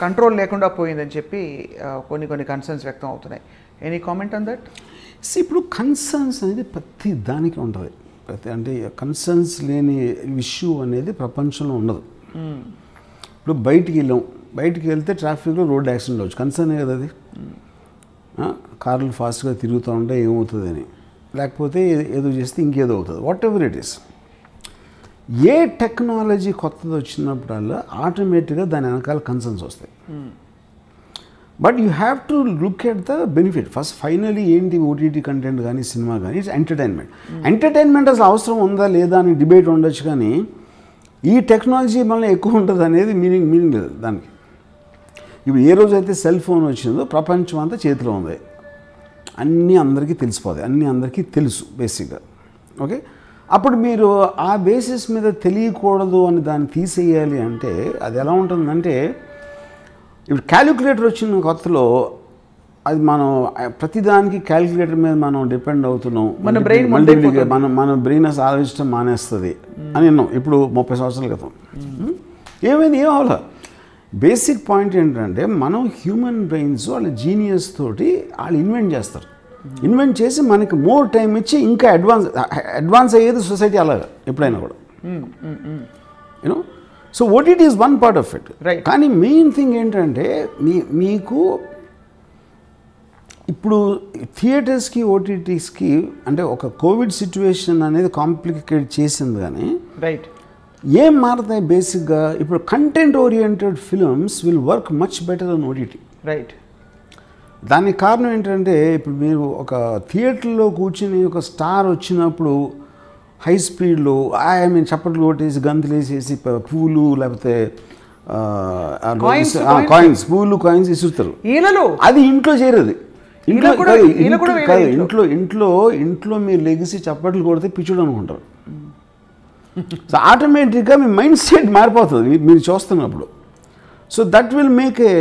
కంట్రోల్ లేకుండా పోయిందని చెప్పి కొన్ని కన్సర్న్స్ వ్యక్తం అవుతున్నాయి. Any comment on that? ఇప్పుడు కన్సర్న్స్ అనేది ప్రతి దానికి ఉంటుంది. అంటే కన్సర్న్స్ లేని ఇష్యూ అనేది ప్రపంచంలో ఉండదు. ఇప్పుడు బయటికి వెళ్తే ట్రాఫిక్లో రోడ్ యాక్సిడెంట్ అవ్వచ్చు, కన్సర్నే కదా అది. కార్లు ఫాస్ట్గా తిరుగుతూ ఉంటే ఏమవుతుందని, లేకపోతే ఏదో చేస్తే ఇంకేదో అవుతుంది, what ever it is. A technology కొత్తది వచ్చినప్పుడల్లా ఆటోమేటిక్గా దాని వెనకాల కన్సర్న్స్ వస్తాయి. But you have to look at the benefit first. Finally ఏంటి ఓటీటీ కంటెంట్ కానీ సినిమా కానీ ఇట్స్ ఎంటర్టైన్మెంట్ అసలు అవసరం ఉందా లేదా అని డిబేట్ ఉండొచ్చు, కానీ ఈ టెక్నాలజీ వల్ల ఎక్కువ ఉంటుంది అనేది మీనింగ్ లేదు దానికి. ఇప్పుడు ఏ రోజైతే సెల్ ఫోన్ వచ్చిందో ప్రపంచం అంతా చేతిలో ఉంది, అన్నీ అందరికీ తెలిసిపోతాయి, అన్నీ అందరికీ తెలుసు బేసిక్గా. ఓకే, అప్పుడు మీరు ఆ బేసిస్ మీద తెలియకూడదు అని దాన్ని తీసేయాలి అంటే అది ఎలా ఉంటుందంటే, ఇప్పుడు క్యాలిక్యులేటర్ వచ్చిన కొత్తలో అది మనం ప్రతిదానికి క్యాలిక్యులేటర్ మీద మనం డిపెండ్ అవుతున్నాం, మన బ్రెయిన్ అసలు ఆలోచించడం మానేస్తుంది అని విన్నాం ఇప్పుడు 30 సంవత్సరాల క్రితం. ఏమైంది? ఏం అవ్వాలి. బేసిక్ పాయింట్ ఏంటంటే మనం హ్యూమన్ బ్రెయిన్స్ వాళ్ళ జీనియస్ తోటి వాళ్ళు ఇన్వెంట్ చేస్తారు, ఇన్వెంట్ చేసి మనకి మోర్ టైం ఇచ్చి ఇంకా అడ్వాన్స్ అయ్యేది సొసైటీ అలాగా ఎప్పుడైనా కూడా. You know, so OTT is one part of it. కానీ మెయిన్ థింగ్ ఏంటంటే మీకు ఇప్పుడు థియేటర్స్కి ఓటీటీస్కి అంటే ఒక కోవిడ్ సిచ్యువేషన్ అనేది కాంప్లికేట్ చేసింది, కానీ ఏం మారుతాయి బేసిక్గా ఇప్పుడు content oriented films will work much better then OTT. దానికి కారణం ఏంటంటే ఇప్పుడు మీరు ఒక థియేటర్లో కూర్చుని ఒక స్టార్ వచ్చినప్పుడు హై స్పీడ్లో చప్పట్లు కొట్టేసి గంతులు వేసేసి పూలు లేకపోతే కాయిన్స్ ఇసురుతారు, అది ఇంట్లో చేరేది. ఇంట్లో మీరు లెగిసి చప్పట్లు కొడితే పిచ్చుడు అనుకుంటారు. సో ఆటోమేటిక్గా మీ మైండ్ సెట్ మారిపోతుంది మీరు చూస్తున్నప్పుడు. So that will make a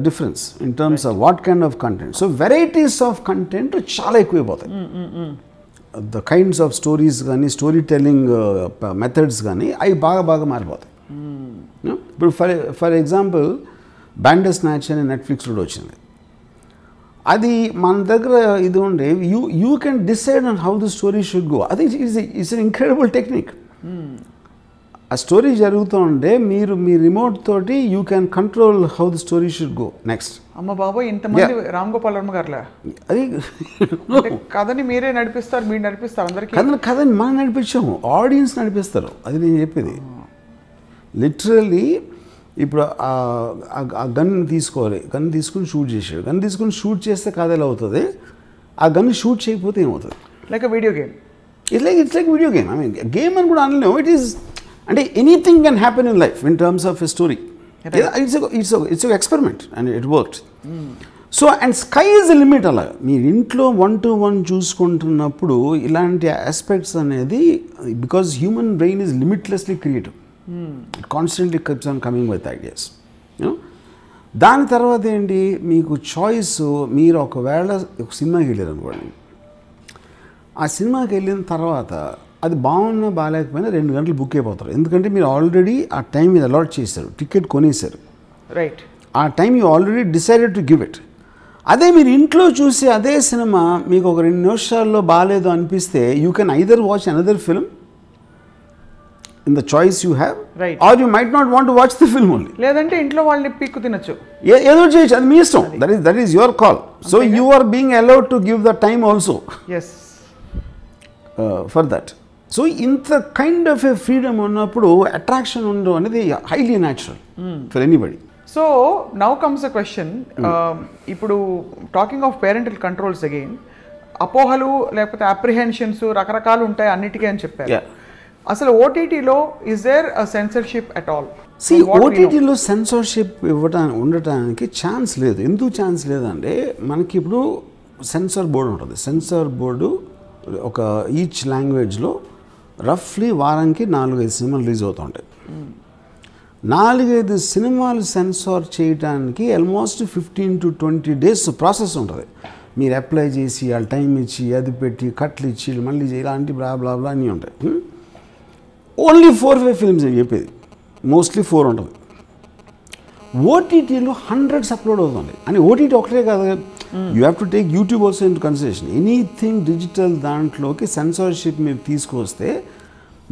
difference in terms of what kind of content. So varieties of content చాలా ఎక్కువైపోతాయి. The kinds of stories కానీ స్టోరీ టెల్లింగ్ మెథడ్స్ కానీ అవి బాగా మారిపోతాయి. ఇప్పుడు ఫర్ ఎగ్జాంపుల్ బ్యాండర్ స్నాచ్ అని నెట్ఫ్లిక్స్లో వచ్చింది. అది మన దగ్గర ఇది ఉండే you can decide on how the story should go. అది ఇట్స్ అన్ ఇంక్రెడిబుల్ టెక్నిక్. ఆ స్టోరీ జరుగుతూ ఉంటే మీరు మీ రిమోట్ తోటి you can control how the story should go next. అమ్మ బాబోయ్, ఇంతమంది రామ్ గోపాల్ వర్మ గారులా అది కథని మీరే నడిపిస్తారు, మీరు నడిపిస్తారు అందరికీ. కథని మనం నడిపించాము, ఆడియన్స్ నడిపిస్తారు. అది నేను చెప్పేది. లిటరల్లీ ఇప్పుడు ఆ గన్ తీసుకోవాలి, గన్ తీసుకుని షూట్ చేసాడు, గన్ తీసుకుని షూట్ చేస్తే కథ ఎలా అవుతుంది, ఆ గన్ షూట్ చేయకపోతే ఏమవుతుంది? Like video game. It's like video game. I mean game అని కూడా అనలేము. ఇట్ ఈస్ అంటే anything can happen in life in terms of a story. It's experiment and it works. So and sky is a limit. అలా మీరు ఇంట్లో 1-to-1 చూసుకుంటున్నప్పుడు ఇలాంటి aspects అనేది because human brain is limitlessly creative. It constantly keeps on coming with ideas. దాని తర్వాత ఏంటి, మీకు చాయిస్. మీరు ఒకవేళ ఒక సినిమాకి వెళ్ళారు అనుకోండి, ఆ సినిమాకి వెళ్ళిన తర్వాత అది బాగున్నా బాగాలేకపోయినా 2 గంటలు బుక్ అయిపోతారు. ఎందుకంటే మీరు ఆల్రెడీ ఆ టైం మీద అలాట్ చేశారు, టికెట్ కొనేశారు. రైట్. ఆ time you already decided to give it. అదే మీరు ఇంట్లో చూసి అదే సినిమా మీకు ఒక 2 నిమిషాల్లో బాగాలేదు అనిపిస్తే you can either watch another film in the choice you have, or you might not want to watch the film only. లేదంటే ఇంట్లో వాళ్ళని పీక్కు తినచ్చు, ఏదో చేయొచ్చు, అది మీ ఇష్టం. That is your call. So you are being allowed to give the time also for that. So ఇంత కైండ్ ఆఫ్ ఏ ఫ్రీడమ్ ఉన్నప్పుడు అట్రాక్షన్ ఉండడం అనేది highly natural for anybody. So now comes a question. ఇప్పుడు talking of parental controls again, అపోహలు లేకపోతే apprehensions రకరకాలు ఉంటాయి అన్నిటికీ అని చెప్పారు. అసలు ఓటీటీలో is there a censorship at all? ఓటీటీలో సెన్సార్షిప్ ఉండటానికి ఛాన్స్ లేదు. ఎందుకు ఛాన్స్ లేదంటే మనకి ఇప్పుడు సెన్సార్ బోర్డు ఉంటుంది. సెన్సార్ బోర్డు ఒక ఈచ్ లాంగ్వేజ్లో రఫ్లీ వారానికి 4-5 సినిమాలు రిలీజ్ అవుతూ ఉంటాయి. 4-5 సినిమాలు సెన్సార్ చేయడానికి ఆల్మోస్ట్ 15 to 20 days ప్రాసెస్ ఉంటుంది. మీరు అప్లై చేసి వాళ్ళ టైం ఇచ్చి అది పెట్టి కట్లు ఇచ్చి మళ్ళీ ఇలాంటి బ్లా అన్నీ ఉంటాయి. ఓన్లీ 4-5 ఫిల్మ్స్ అని చెప్పేది, మోస్ట్లీ 4 ఉంటుంది. ఓటీటీలో హండ్రెడ్స్ అప్లోడ్ అవుతుంది. అని ఓటీటీ ఒకటే కాదు, you have to take YouTube also in consideration. Anything digital దాంట్లోకి సెన్సార్షిప్ మీరు తీసుకొస్తే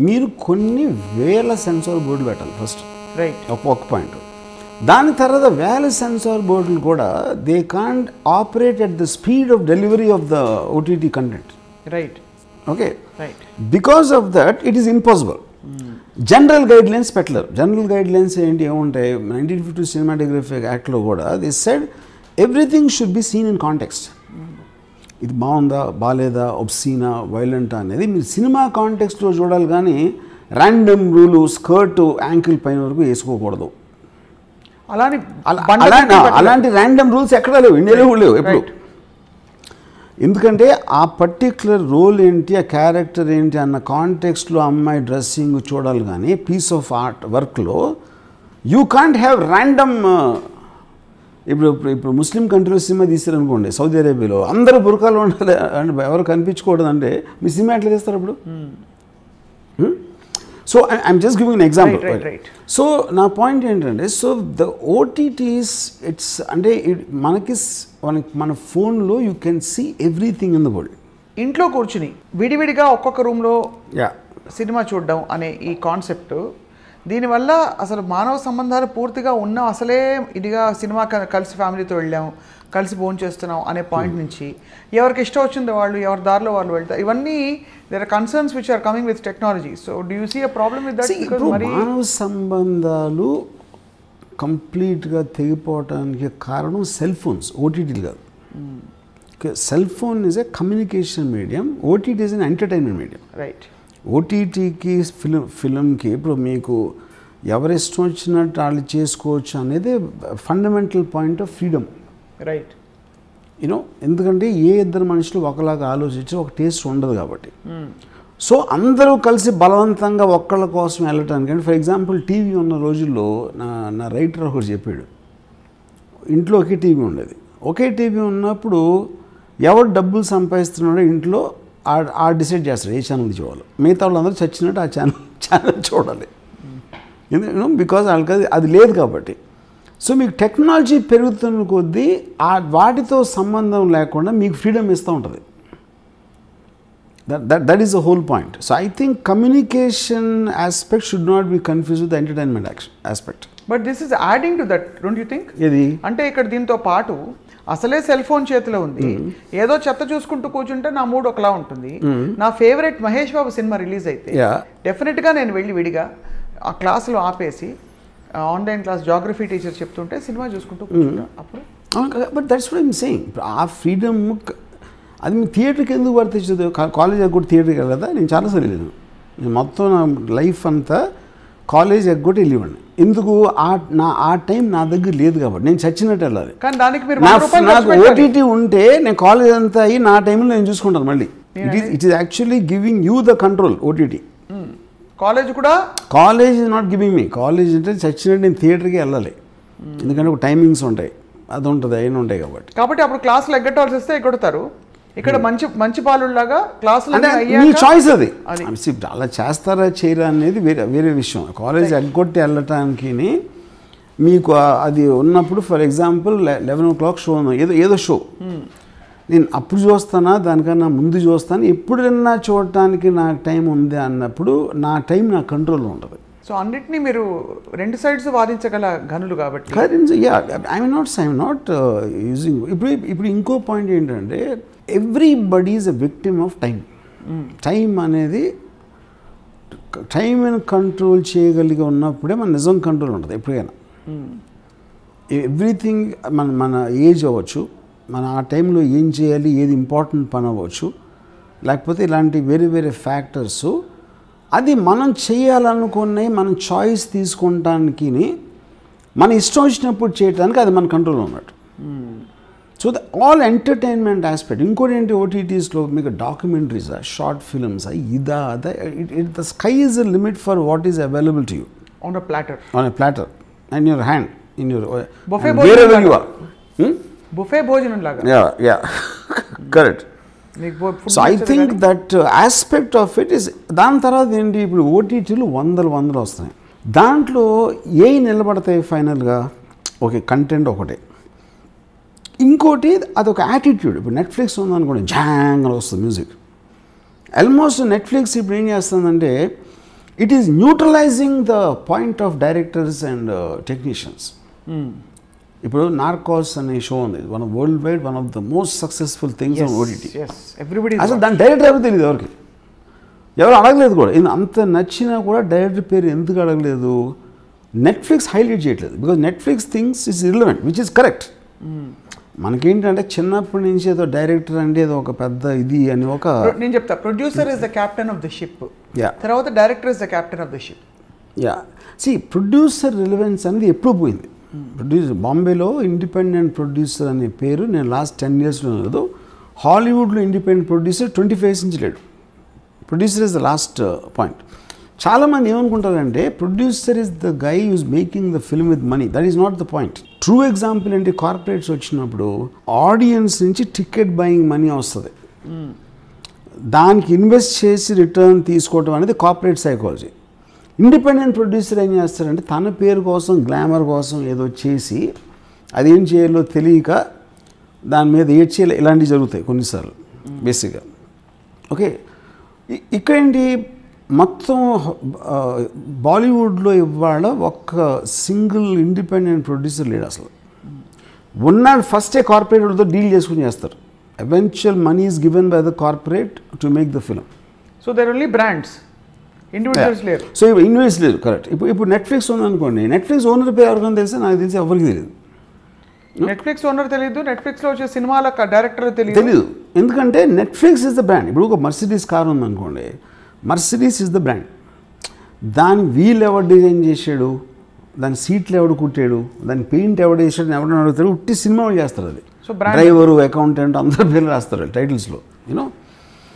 మీరు కొన్ని వేల సెన్సార్ బోర్డులు పెట్టాలి ఫస్ట్. రైట్. ఒక పాయింట్. దాని తర్వాత వేల సెన్సార్ బోర్డులు కూడా they can't operate at the speed of delivery of the OTT content. Right. Okay. Right. Because of that it is impossible. General guide lines పెట్టలేరు. జనరల్ గైడ్ లైన్స్ ఏంటి ఏముంటాయి, 1952 cinematography యాక్ట్లో కూడా they said everything should be seen in context. ఇది బాగుందా బాగాలేదా, ఒబ్సీనా వైలెంటా అనేది మీరు సినిమా కాంటెక్స్ట్లో చూడాలి. కానీ ర్యాండమ్ రూలు స్కర్ట్ యాంకిల్ పైన వరకు వేసుకోకూడదు. అలాంటి ర్యాండమ్ రూల్స్ ఎక్కడా లేవు, ఇండియాలో కూడా లేవు ఎప్పుడు. ఎందుకంటే ఆ పర్టిక్యులర్ రోల్ ఏంటి, ఆ క్యారెక్టర్ ఏంటి అన్న కాంటెక్స్ట్లో అమ్మాయి డ్రెస్సింగ్ చూడాలి. కానీ పీస్ ఆఫ్ ఆర్ట్ వర్క్లో యూ కాంట్ హ్యావ్ ర్యాండమ్. ఇప్పుడు ముస్లిం కంట్రీలో సినిమా తీస్తారనుకోండి, సౌదీ అరేబియాలో అందరూ బురకాలు ఉండాలి అంటే ఎవరు కనిపించకూడదు అంటే మీ సినిమా ఎట్లా తీస్తారు అప్పుడు? So I'm just giving an example. So నా పాయింట్ ఏంటంటే, సో ద ఓటీటీస్ ఇట్స్ అంటే మన ఫోన్లో you can see everything in the world. ఇంట్లో కూర్చుని విడివిడిగా ఒక్కొక్క రూమ్లో సినిమా చూడడం అనే ఈ కాన్సెప్ట్, దీనివల్ల అసలు మానవ సంబంధాలు పూర్తిగా ఉన్న అసలే ఇదిగా సినిమా కలిసి ఫ్యామిలీతో వెళ్ళాము, కలిసి భోజనం చేస్తున్నాం అనే పాయింట్ నుంచి ఎవరికి ఇష్టం వచ్చిందో వాళ్ళు ఎవరి దారిలో వాళ్ళు వెళ్తారు. ఇవన్నీ there are concerns which are coming with technology. So do you see a problem with that? మానవ సంబంధాలు కంప్లీట్గా తెగిపోవటానికి కారణం సెల్ ఫోన్స్, ఓటీటీలు కాదు. Cell phone is a communication medium, OTT is an entertainment medium. Right. ఓటీటీకి ఫిలింకి ఇప్పుడు మీకు ఎవరి ఇష్టం వచ్చినట్టు వాళ్ళు చేసుకోవచ్చు అనేది fundamental point of freedom. Right. You know, ఎందుకంటే ఏ ఇద్దరు మనుషులు ఒకలాగా ఆలోచించి ఒక టేస్ట్ ఉండదు కాబట్టి. సో అందరూ కలిసి బలవంతంగా ఒక్కళ్ళ కోసం వెళ్ళటానికి అంటే ఫర్ ఎగ్జాంపుల్ టీవీ ఉన్న రోజుల్లో నా రైటర్ ఒకటి చెప్పాడు, ఇంట్లో ఒకే టీవీ ఉండేది. ఒకే టీవీ ఉన్నప్పుడు ఎవరు డబ్బులు సంపాదిస్తున్నాడో ఇంట్లో ఆ డిసైడ్ చేస్తాడు ఏ ఛానల్ చూడాలి. మిగతా వాళ్ళందరూ చచ్చినట్టు ఆ ఛానల్ చూడాలి. బికాజ్ వాళ్ళకి అది లేదు కాబట్టి. సో మీకు టెక్నాలజీ పెరుగుతున్న కొద్దీ వాటితో సంబంధం లేకుండా మీకు ఫ్రీడమ్ ఇస్తూ ఉంటుంది. That is the whole point. So I think communication aspect should not be confused with the entertainment aspect. But this is adding to that, don't you think? ఏది అంటే ఇక్కడ దీంతో పాటు అసలే సెల్ ఫోన్ చేతిలో ఉంది, ఏదో చెత్త చూసుకుంటూ కూర్చుంటే నా మూడ్ ఒకలా ఉంటుంది. నా favourite Mahesh Babu cinema release అయితే డెఫినెట్గా నేను వెళ్ళి విడిగా ఆ క్లాసులో ఆపేసి ఆన్లైన్ క్లాస్ జాగ్రఫీ టీచర్ చెప్తుంటే సినిమా చూసుకుంటూ కూర్చుంటా. అప్పుడు but that's what I'm saying. ఆ ఫ్రీడమ్ అది మీ థియేటర్కి ఎందుకు వర్తించదు? కాలేజ్ ఎగ్గొట్టి థియేటర్కి వెళ్ళదా? నేను చాలాసార్లు వెళ్ళాను. నేను మొత్తం నా లైఫ్ అంతా కాలేజ్ ఎగ్గొట్టి వెళ్ళివ్వండి. ఎందుకు? ఆ టైం నా దగ్గర లేదు కాబట్టి నేను చచ్చినట్టు వెళ్ళాలి. కానీ దానికి మీరు నాకు ఓటీటీ ఉంటే నేను కాలేజ్ అంతా అయ్యి నా టైంలో నేను చూసుకుంటాను. మళ్ళీ it is actually giving you the control. OTT college కూడా college is not giving me. College అంటే చచ్చినట్టు నేను థియేటర్కి వెళ్ళాలి. ఎందుకంటే ఒక టైమింగ్స్ ఉంటాయి, అది ఉంటుంది, అయినా ఉంటాయి కాబట్టి అప్పుడు క్లాసులు ఎగ్గట్టాల్సి వస్తే ఎగ్గొడతారు. ఇక్కడ మంచి పాలులాగా క్లాసులు మీ చాయిస్. అది అలా చేస్తారా చేయరా అనేది వేరే విషయం. కాలేజ్ ఎగ్గొట్టి వెళ్ళటానికి మీకు అది ఉన్నప్పుడు ఫర్ ఎగ్జాంపుల్ 11 o'clock షో ఏదో షో, నేను అప్పుడు చూస్తానా దానికన్నా ముందు చూస్తాను, ఎప్పుడైనా చూడటానికి నాకు టైం ఉంది అన్నప్పుడు నా టైం నా కంట్రోల్లో ఉంటుంది. సో అన్నిటినీ మీరు రెండు సైడ్స్ వాదించగల గనులు కాబట్టి ఐఎమ్ నాట్ యూజింగ్. ఇప్పుడు ఇంకో పాయింట్ ఏంటంటే everybody is a victim of time. Time అనేది టైంని కంట్రోల్ చేయగలిగి ఉన్నప్పుడే మన నిజం కంట్రోల్ ఉంటుంది ఎప్పుడైనా. ఎవ్రీథింగ్ మన ఏజ్ అవ్వచ్చు, మన ఆ టైంలో ఏం చేయాలి, ఏది ఇంపార్టెంట్ పని అవ్వచ్చు, లేకపోతే ఇలాంటి వేరే ఫ్యాక్టర్స్ అది మనం చేయాలనుకున్నవి మనం చాయిస్ తీసుకుంటానికి మన ఇష్టం వచ్చినప్పుడు చేయడానికి అది మన కంట్రోల్లో ఉన్నట్టు. So all entertainment aspect. ఇంకోటి ఏంటి, ఓటీటీస్లో మీకు డాక్యుమెంటరీస్, షార్ట్ ఫిల్మ్స్, ఇదా అదా, the sky is the limit for what is available to you on a platter and your hand in your wherever you are. Buffet భోజనం లాగా. Correct. So I think that aspect of it is. దాని తర్వాత ఏంటి, ఇప్పుడు ఓటీటీలు వందలు వస్తున్నాయి. దాంట్లో ఏ నిలబడతాయి ఫైనల్గా? ఓకే, కంటెంట్ ఒకటే. ఇంకోటి అదొక యాటిట్యూడ్. ఇప్పుడు నెట్ఫ్లిక్స్ ఉందనుకోండి, జాంగ్ అని వస్తుంది మ్యూజిక్. ఆల్మోస్ట్ నెట్ఫ్లిక్స్ ఇప్పుడు ఏం చేస్తుందంటే it is neutralising the point of directors and technicians. ఇప్పుడు నార్కోస్ అనే షో ఉంది, world wide one of the most successful things on OTT. అసలు దాని డైరెక్టర్ ఎవరు తెలియదు, ఎవరు అడగలేదు కూడా. అంత నచ్చినా కూడా డైరెక్టర్ పేరు ఎందుకు అడగలేదు? నెట్ఫ్లిక్స్ హైలైట్ చేయట్లేదు. Because Netflix things is irrelevant, which is correct. మనకేంటంటే చిన్నప్పటి నుంచి ఏదో డైరెక్టర్ అంటే ఏదో ఒక పెద్ద ఇది అని ఒక నేను చెప్తా, producer is the captain of the ship, తర్వాత director is the captain of the ship. Producer relevance అనేది ఎప్పుడు పోయింది. బాంబేలో ఇండిపెండెంట్ ప్రొడ్యూసర్ అనే పేరు నేను లాస్ట్ 10 yearsలో లేదు. హాలీవుడ్లో ఇండిపెండెంట్ ప్రొడ్యూసర్ 25 years నుంచి లేడు. Producer is the last point. చాలామంది ఏమనుకుంటారంటే producer is the guy use making the film with money. That is not the point. True example ఏంటి, కార్పొరేట్స్ వచ్చినప్పుడు ఆడియన్స్ నుంచి టికెట్ బయింగ్ మనీ వస్తుంది, దానికి ఇన్వెస్ట్ చేసి రిటర్న్ తీసుకోవడం అనేది కార్పొరేట్ సైకాలజీ. ఇండిపెండెంట్ ప్రొడ్యూసర్ ఏం చేస్తారంటే తన పేరు కోసం, గ్లామర్ కోసం ఏదో చేసి అదేం చేయాలో తెలియక దాని మీద ఏడ్చేయాలి, ఇలాంటివి జరుగుతాయి కొన్నిసార్లు బేసిక్గా. ఓకే, ఇక్కడేంటి మొత్తం బాలీవుడ్లో ఇవాళ ఒక్క సింగిల్ ఇండిపెండెంట్ ప్రొడ్యూసర్ లేడు అసలు. ఉన్నాడు ఫస్టే కార్పొరేట్తో డీల్ చేసుకుని చేస్తారు. Eventual money is given by the corporate to make the film. So there only brands, individuals లేరు. సో ఇన్వెస్ట్ లేదు. కరెక్ట్. ఇప్పుడు నెట్ఫ్లిక్స్ ఉందనుకోండి, నెట్ఫ్లిక్స్ ఓనర్ పేరు ఎవరికైనా తెలిస్తే నాకు తెలిసి ఎవరికి తెలియదు. నెట్ఫ్లిక్స్ ఓనర్ తెలియదు, నెట్ఫ్లిక్స్లో వచ్చే సినిమాల డైరెక్టర్ తెలియదు. ఎందుకంటే నెట్ఫ్లిక్స్ ఇస్ ద బ్రాండ్. ఇప్పుడు ఒక మర్సిడీస్ కార్ ఉందనుకోండి, మర్సిడీస్ ఇస్ ద బ్రాండ్. దాని వీల్ ఎవడు డిజైన్ చేశాడు, దాని సీట్లు ఎవడు కుట్టాడు, దాని పెయింట్ ఎవడు వేసాడు, ఎవడని అడుగుతాడు, ఉట్టి సినిమా చేస్తారు. అది డ్రైవరు, అకౌంటెంట్ అందరూ పేర్లు రాస్తారు టైటిల్స్లో. యూనో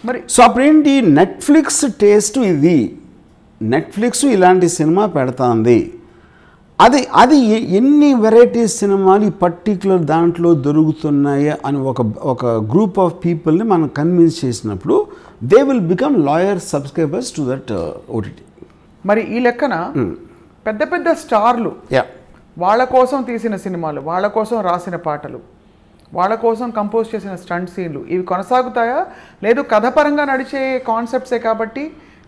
మరి సో అప్పుడేంటి నెట్ఫ్లిక్స్ టేస్ట్ ఇది, నెట్ఫ్లిక్స్ ఇలాంటి సినిమా పెడుతుంది, అది ఎన్ని వెరైటీస్ సినిమాలు ఈ పర్టిక్యులర్ దాంట్లో దొరుకుతున్నాయి అని ఒక గ్రూప్ ఆఫ్ పీపుల్ని మనం కన్విన్స్ చేసినప్పుడు they will become lawyer subscribers to that OTT. మరి ఈ లెక్కన పెద్ద పెద్ద స్టార్లు వాళ్ళ కోసం తీసిన సినిమాలు, వాళ్ళ కోసం రాసిన పాటలు, వాళ్ళ కోసం కంపోజ్ చేసిన స్టంట్ సీన్లు ఇవి కొనసాగుతాయా? లేదు కథపరంగా నడిచే కాన్సెప్ట్సే కాబట్టి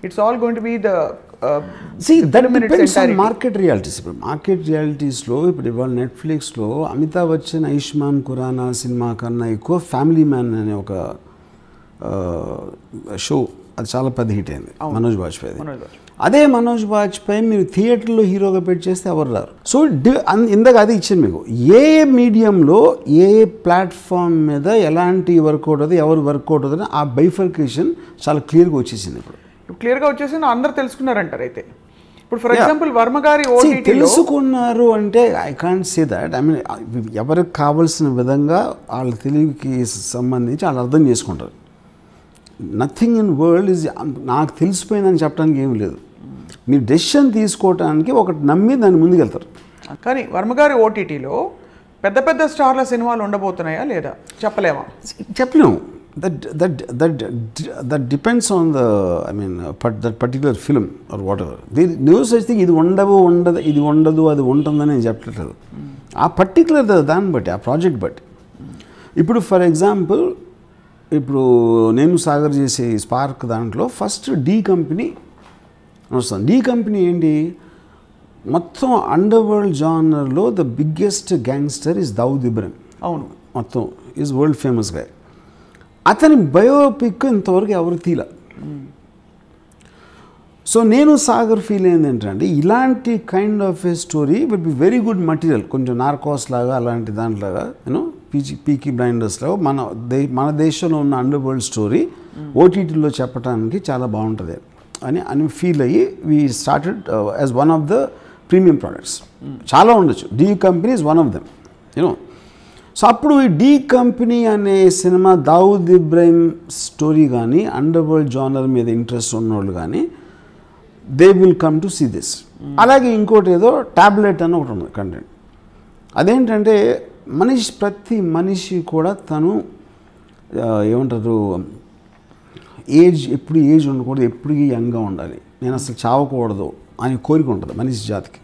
it's all going to be the market realities. ఇప్పుడు మార్కెట్ రియాలిటీస్లో ఇప్పుడు ఇవాళ నెట్ఫ్లిక్స్లో అమితాబ్ బచ్చన్ ఆయుష్మాన్ ఖురానా సినిమా కన్నా ఎక్కువ ఫ్యామిలీ మ్యాన్ అనే ఒక షో, అది చాలా పెద్ద హిట్ అయింది, మనోజ్ బాజ్పేయి. అదే మనోజ్ బాజ్పేయి మీరు థియేటర్లో హీరోగా పెట్టి చేస్తే ఎవరు రారు. సో ఇందాక అది ఇచ్చింది మీకు, ఏ మీడియంలో ఏ ప్లాట్ఫామ్ మీద ఎలాంటి వర్కౌట్ అవుతుంది, ఎవరు వర్కౌట్ అవుతుంది, ఆ బైఫర్కేషన్ చాలా క్లియర్గా వచ్చేసింది. ఇప్పుడు క్లియర్గా వచ్చేసి అందరు తెలుసుకున్నారంటారు. అయితే ఇప్పుడు ఫర్ ఎగ్జాంపుల్ వర్మ గారి తెలుసుకున్నారు అంటే I can't say that. I mean ఎవరికి కావాల్సిన విధంగా వాళ్ళ తెలివికి సంబంధించి వాళ్ళు అర్థం చేసుకుంటారు. నథింగ్ ఇన్ వరల్డ్ ఈజ్ నాకు తెలిసిపోయిందని చెప్పడానికి ఏమి లేదు. మీరు డెసిషన్ తీసుకోవటానికి ఒకటి నమ్మి దాన్ని ముందుకెళ్తారు. కానీ వర్మగారి ఓటీటీలో పెద్ద పెద్ద స్టార్ల సినిమాలు ఉండబోతున్నాయా లేదా చెప్పలేమా? చెప్పలేము. that depends on the, I mean, that particular film or whatever. There no such thing, ఇది ఉండదు అది ఉంటుందని నేను చెప్పట్లేదు. ఆ పర్టికులర్ దాన్ని బట్టి, ఆ ప్రాజెక్ట్ బట్టి. ఇప్పుడు ఫర్ ఎగ్జాంపుల్ ఇప్పుడు నేను సాగర్ చేసే స్పార్క్ దాంట్లో ఫస్ట్ డి కంపెనీ వస్తుంది. డి కంపెనీ ఏంటి, మొత్తం అండర్ వరల్డ్ జానర్లో the biggest gangster is Dawood Ibrahim. అవును, మొత్తం ఈజ్ వరల్డ్ ఫేమస్ గా. అతని బయోపిక్ ఇంతవరకు ఎవరు తీల. సో నేను సాగర్ ఫీల్ అయింది ఏంటంటే ఇలాంటి kind of A story will be very good material, కొంచెం నార్కోస్ లాగా అలాంటి దాంట్లాగా పీకీ బ్లైండర్స్ లాగా మన దేశంలో ఉన్న అండర్ వరల్డ్ స్టోరీ ఓటీటీలో చెప్పడానికి చాలా బాగుంటుంది అని ఫీల్ అయ్యి we started as one of the premium products. చాలా ఉండొచ్చు, D company is one of them you know. So అప్పుడు ఈ డి కంపెనీ అనే సినిమా దావుద్ ఇబ్రహీం స్టోరీ కానీ అండర్ వరల్డ్ జానర్ మీద ఇంట్రెస్ట్ ఉన్నవాళ్ళు కానీ they will come to see this. అలాగే ఇంకోటి ఏదో టాబ్లెట్ అని ఒకటి ఉంది కంటెంట్. అదేంటంటే ప్రతి మనిషి కూడా తను ఏమంటారు ఎప్పుడు ఏజ్ ఉండకూడదు, ఎప్పుడు యంగ్గా ఉండాలి, నేను అసలు చావకూడదు అని కోరిక ఉంటుంది మనిషి జాతికి.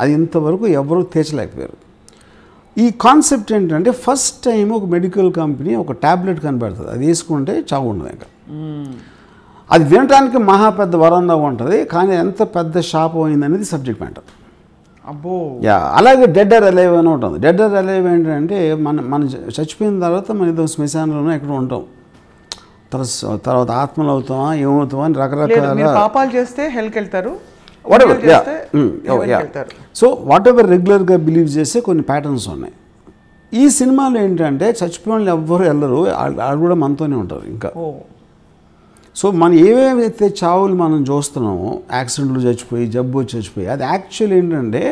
అది ఇంతవరకు ఎవరూ తీర్చలేకపోయారు. ఈ కాన్సెప్ట్ ఏంటంటే ఫస్ట్ టైం ఒక మెడికల్ కంపెనీ ఒక ట్యాబ్లెట్ కనిపెడుతుంది, అది వేసుకుంటే చావు ఉండదు. ఇంకా అది వినటానికి మహా పెద్ద వరంగా ఉంటుంది, కానీ ఎంత పెద్ద షాప్ అయింది అనేది సబ్జెక్ట్ మ్యాటర్. అబ్బో యా. అలాగే డెడ్ ఆర్ అలైవ్ అని ఉంటుంది. డెడ్ ఆర్ అలైవ్ ఏంటంటే మన చచ్చిపోయిన తర్వాత మన ఏదో శ్మశానంలోనే ఎక్కడ ఉంటాం, తర్వాత ఆత్మలు అవుతామా ఏమవుతామా అని రకరకాల పాపాలు చేస్తే హెల్కి వెళ్తారు. సో వాట్ ఎవర్ రెగ్యులర్గా బిలీవ్ చేసే కొన్ని ప్యాటర్న్స్ ఉన్నాయి. ఈ సినిమాలో ఏంటంటే చచ్చిపోయిన వాళ్ళు ఎవ్వరు వెళ్ళరు, వాళ్ళు కూడా మనతోనే ఉంటారు ఇంకా. సో మనం ఏవేవైతే చావులు మనం చూస్తున్నామో, యాక్సిడెంట్లు చచ్చిపోయి, జబ్బు చచ్చిపోయి, అది యాక్చువల్ ఏంటంటే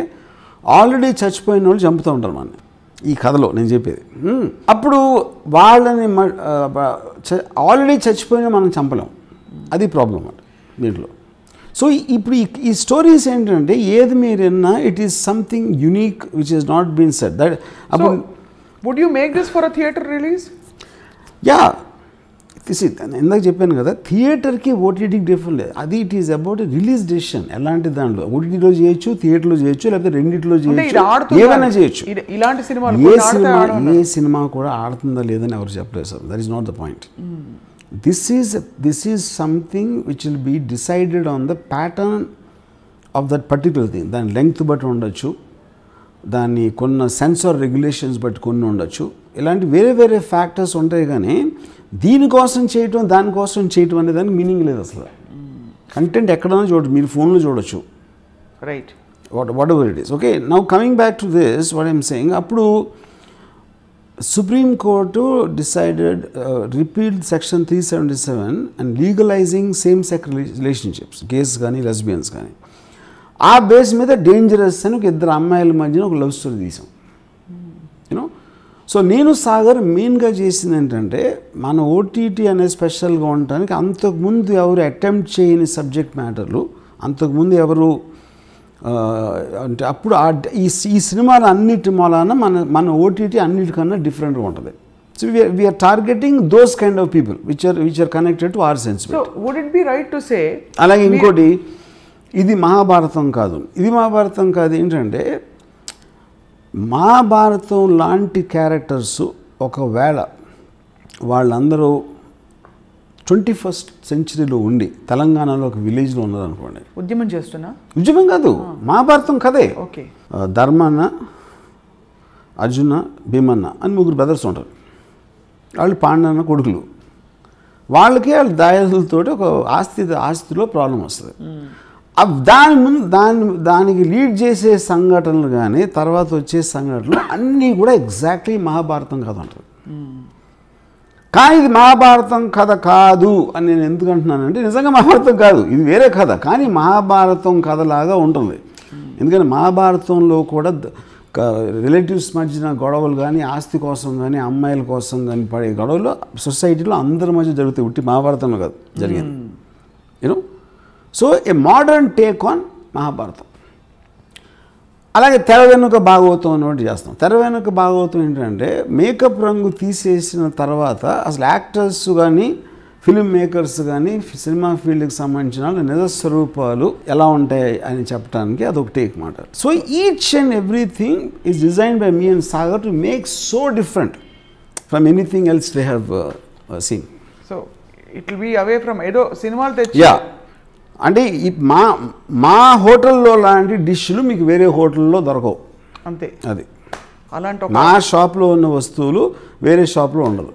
ఆల్రెడీ చచ్చిపోయిన వాళ్ళు చంపుతూ ఉంటారు మనని ఈ కథలో నేను చెప్పేది. అప్పుడు వాళ్ళని ఆల్రెడీ చచ్చిపోయినా మనం చంపలేం, అది ప్రాబ్లం అండి దీంట్లో. సో ఇప్పుడు ఈ స్టోరీస్ ఏంటంటే ఏది మీరు విన్నా it is something unique which is not been said. That అప్పుడు would you make this for a theater release? Yeah, ఇందాక చెప్పాను కదా, థియేటర్కి ఓటీటీకి డిఫరెంట్ లేదు. అది it is about release decision. ఎలాంటి దాంట్లో ఓటీటీలో చేయొచ్చు, థియేటర్లో చేయొచ్చు, లేకపోతే రెండిట్లో చేయొచ్చు, ఏమైనా చేయొచ్చు. ఇలాంటి ఏ సినిమా కూడా ఆడుతుందా లేదని ఎవరు చెప్పలేదు sir. That is not the point. This is something which will be decided on the pattern of that particular thing. దాని లెంగ్త్ బట్టి ఉండొచ్చు, దాన్ని కొన్ని సెన్సార్ రెగ్యులేషన్స్ బట్టి కొన్ని ఉండొచ్చు, ఇలాంటి వేరే వేరే ఫ్యాక్టర్స్ ఉంటాయి. కానీ దీనికోసం చేయటం దానికోసం చేయటం అనే దానికి మీనింగ్ లేదు అసలు. కంటెంట్ ఎక్కడైనా చూడచ్చు, మీరు ఫోన్లో చూడొచ్చు, right, what ever it is. Okay, now coming back to this what I'm saying. అప్పుడు Supreme Court decided repealed Section 377 and legalizing same-sex relationships, gays కానీ lesbians కానీ. ఆ బేస్ మీద డేంజరస్ అని ఒక ఇద్దరు అమ్మాయిల మధ్యన ఒక లవ్ స్టోరీ తీసాం. యూనో, సో నేను సాగర్ మెయిన్గా చేసింది ఏంటంటే మన ఓటీటీ అనే స్పెషల్గా ఉండటానికి అంతకుముందు ఎవరు అటెంప్ట్ చేయని సబ్జెక్ట్ మ్యాటర్లు, అంతకుముందు ఎవరు అంటే అప్పుడు ఈ సినిమాలు అన్నిటి మూలాన మన ఓటీటీ అన్నిటికన్నా డిఫరెంట్గా ఉంటుంది. So we're targeting those kind of people which are connected to our sensibility. So would it be right to say, అలాగే ఇంకోటి, ఇది మహాభారతం కాదు, ఏంటంటే మహాభారతం లాంటి క్యారెక్టర్స్ ఒకవేళ వాళ్ళందరూ 21st సెంచరీలో ఉండి తెలంగాణలో ఒక విలేజ్లో ఉన్నారనుకోండి, ఉద్యమం కాదు, మహాభారతం కదే. ఓకే, ధర్మన్న, అర్జున, భీమన్న అని 3 బ్రదర్స్ ఉంటారు. వాళ్ళు పాండన్న కొడుకులు. వాళ్ళకి వాళ్ళ దాయాదులతోటి ఒక ఆస్తిలో ప్రాబ్లం వస్తుంది. దానికి లీడ్ చేసే సంఘటనలు కానీ తర్వాత వచ్చే సంఘటనలు అన్నీ కూడా ఎగ్జాక్ట్లీ మహాభారతం కథ ఉంటుంది. కానీ ఇది మహాభారతం కథ కాదు అని నేను ఎందుకు అంటున్నానంటే, నిజంగా మహాభారతం కాదు, ఇది వేరే కథ, కానీ మహాభారతం కథలాగా ఉంటుంది. ఎందుకంటే మహాభారతంలో కూడా రిలేటివ్స్ మధ్యన గొడవలు కానీ, ఆస్తి కోసం కానీ, అమ్మాయిల కోసం కానీ పడే గొడవలు సొసైటీలో అందరి మధ్య జరుగుతాయి. ఉట్టి మహాభారతంలో కాదు జరిగింది. You know, so A modern take on Mahabharatam. అలాగే తెర వెనుక భాగవతం అని చేస్తాం. తెర వెనుక భాగవతం ఏంటంటే మేకప్ రంగు తీసేసిన తర్వాత అసలు యాక్టర్స్ కానీ ఫిల్మ్ మేకర్స్ కానీ సినిమా ఫీల్డ్కి సంబంధించిన నిజస్వరూపాలు ఎలా ఉంటాయి అని చెప్పడానికి అదొక టేక్ మాట. So each and everything is designed by me and Sagar to make so different from anything else they have seen. So it will be away from ఏదో సినిమాలు తెచ్చి, యా, అంటే మా హోటల్లో లాంటి డిష్లు మీకు వేరే హోటల్లో దొరకవు అంతే. అది అలాంటి మా షాప్లో ఉన్న వస్తువులు వేరే షాప్లో ఉండదు.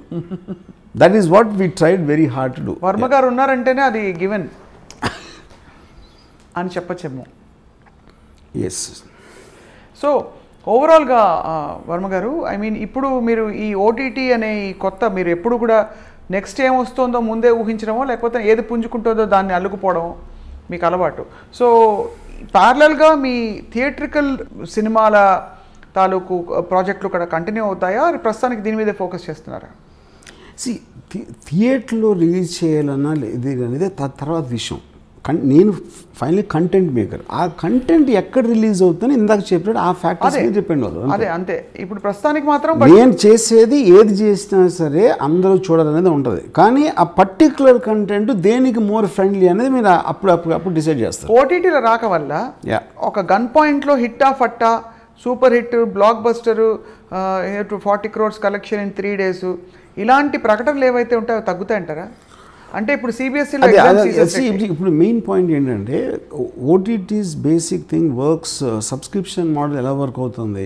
That is what we tried very hard to do. Varma గారు ఉన్నారంటేనే అది గివెన్ అని చెప్పచ్చేమో. ఎస్. సో ఓవరాల్గా వర్మ గారు, ఐ మీన్ ఇప్పుడు మీరు ఈ ఓటీటీ అనే ఈ కొత్త, మీరు ఎప్పుడు కూడా నెక్స్ట్ ఏం వస్తుందో ముందే ఊహించడమో లేకపోతే ఏది పుంజుకుంటుందో దాన్ని అల్లుకుపోవడం మీకు అలవాటు. సో ప్యారలల్గా మీ థియేట్రికల్ సినిమాల తాలూకు ప్రాజెక్టులు కూడా కంటిన్యూ అవుతాయా, ప్రస్తుతానికి దీని మీదే ఫోకస్ చేస్తున్నారా? థియేటర్లో రిలీజ్ చేయాలన్నా ఇది అనేది తర్వాత విషయం. నేను ఫైనలీ కంటెంట్ మేకర్. ఆ కంటెంట్ ఎక్కడ రిలీజ్ అవుతుందని ఇందాక చెప్పినట్టు ఆ ఫ్యాక్టర్స్ మీద డిపెండ్ అవుతుంది. అదే అంతే. ఇప్పుడు ప్రస్తుతానికి మాత్రం నేను చేసేది ఏది చేసినా సరే అందరూ చూడాలనేది ఉంటుంది. కానీ ఆ పర్టికులర్ కంటెంట్ దేనికి మోర్ ఫ్రెండ్లీ అనేది మీరు అప్పుడు డిసైడ్ చేస్తారు. ఓటీటీలో రాక వల్ల ఒక గన్ పాయింట్లో హిట్టా ఫట్టా, super hit, blockbuster, 40 crores collection in 3 days, ఇలాంటి ప్రకటనలు ఏవైతే ఉంటాయో తగ్గుతాయంటారా? అంటే ఇప్పుడు సిబిఎస్ఈలో ఇప్పుడు మెయిన్ పాయింట్ ఏంటంటే OTTs basic thing works, subscription model ఎలా వర్క్ అవుతుంది.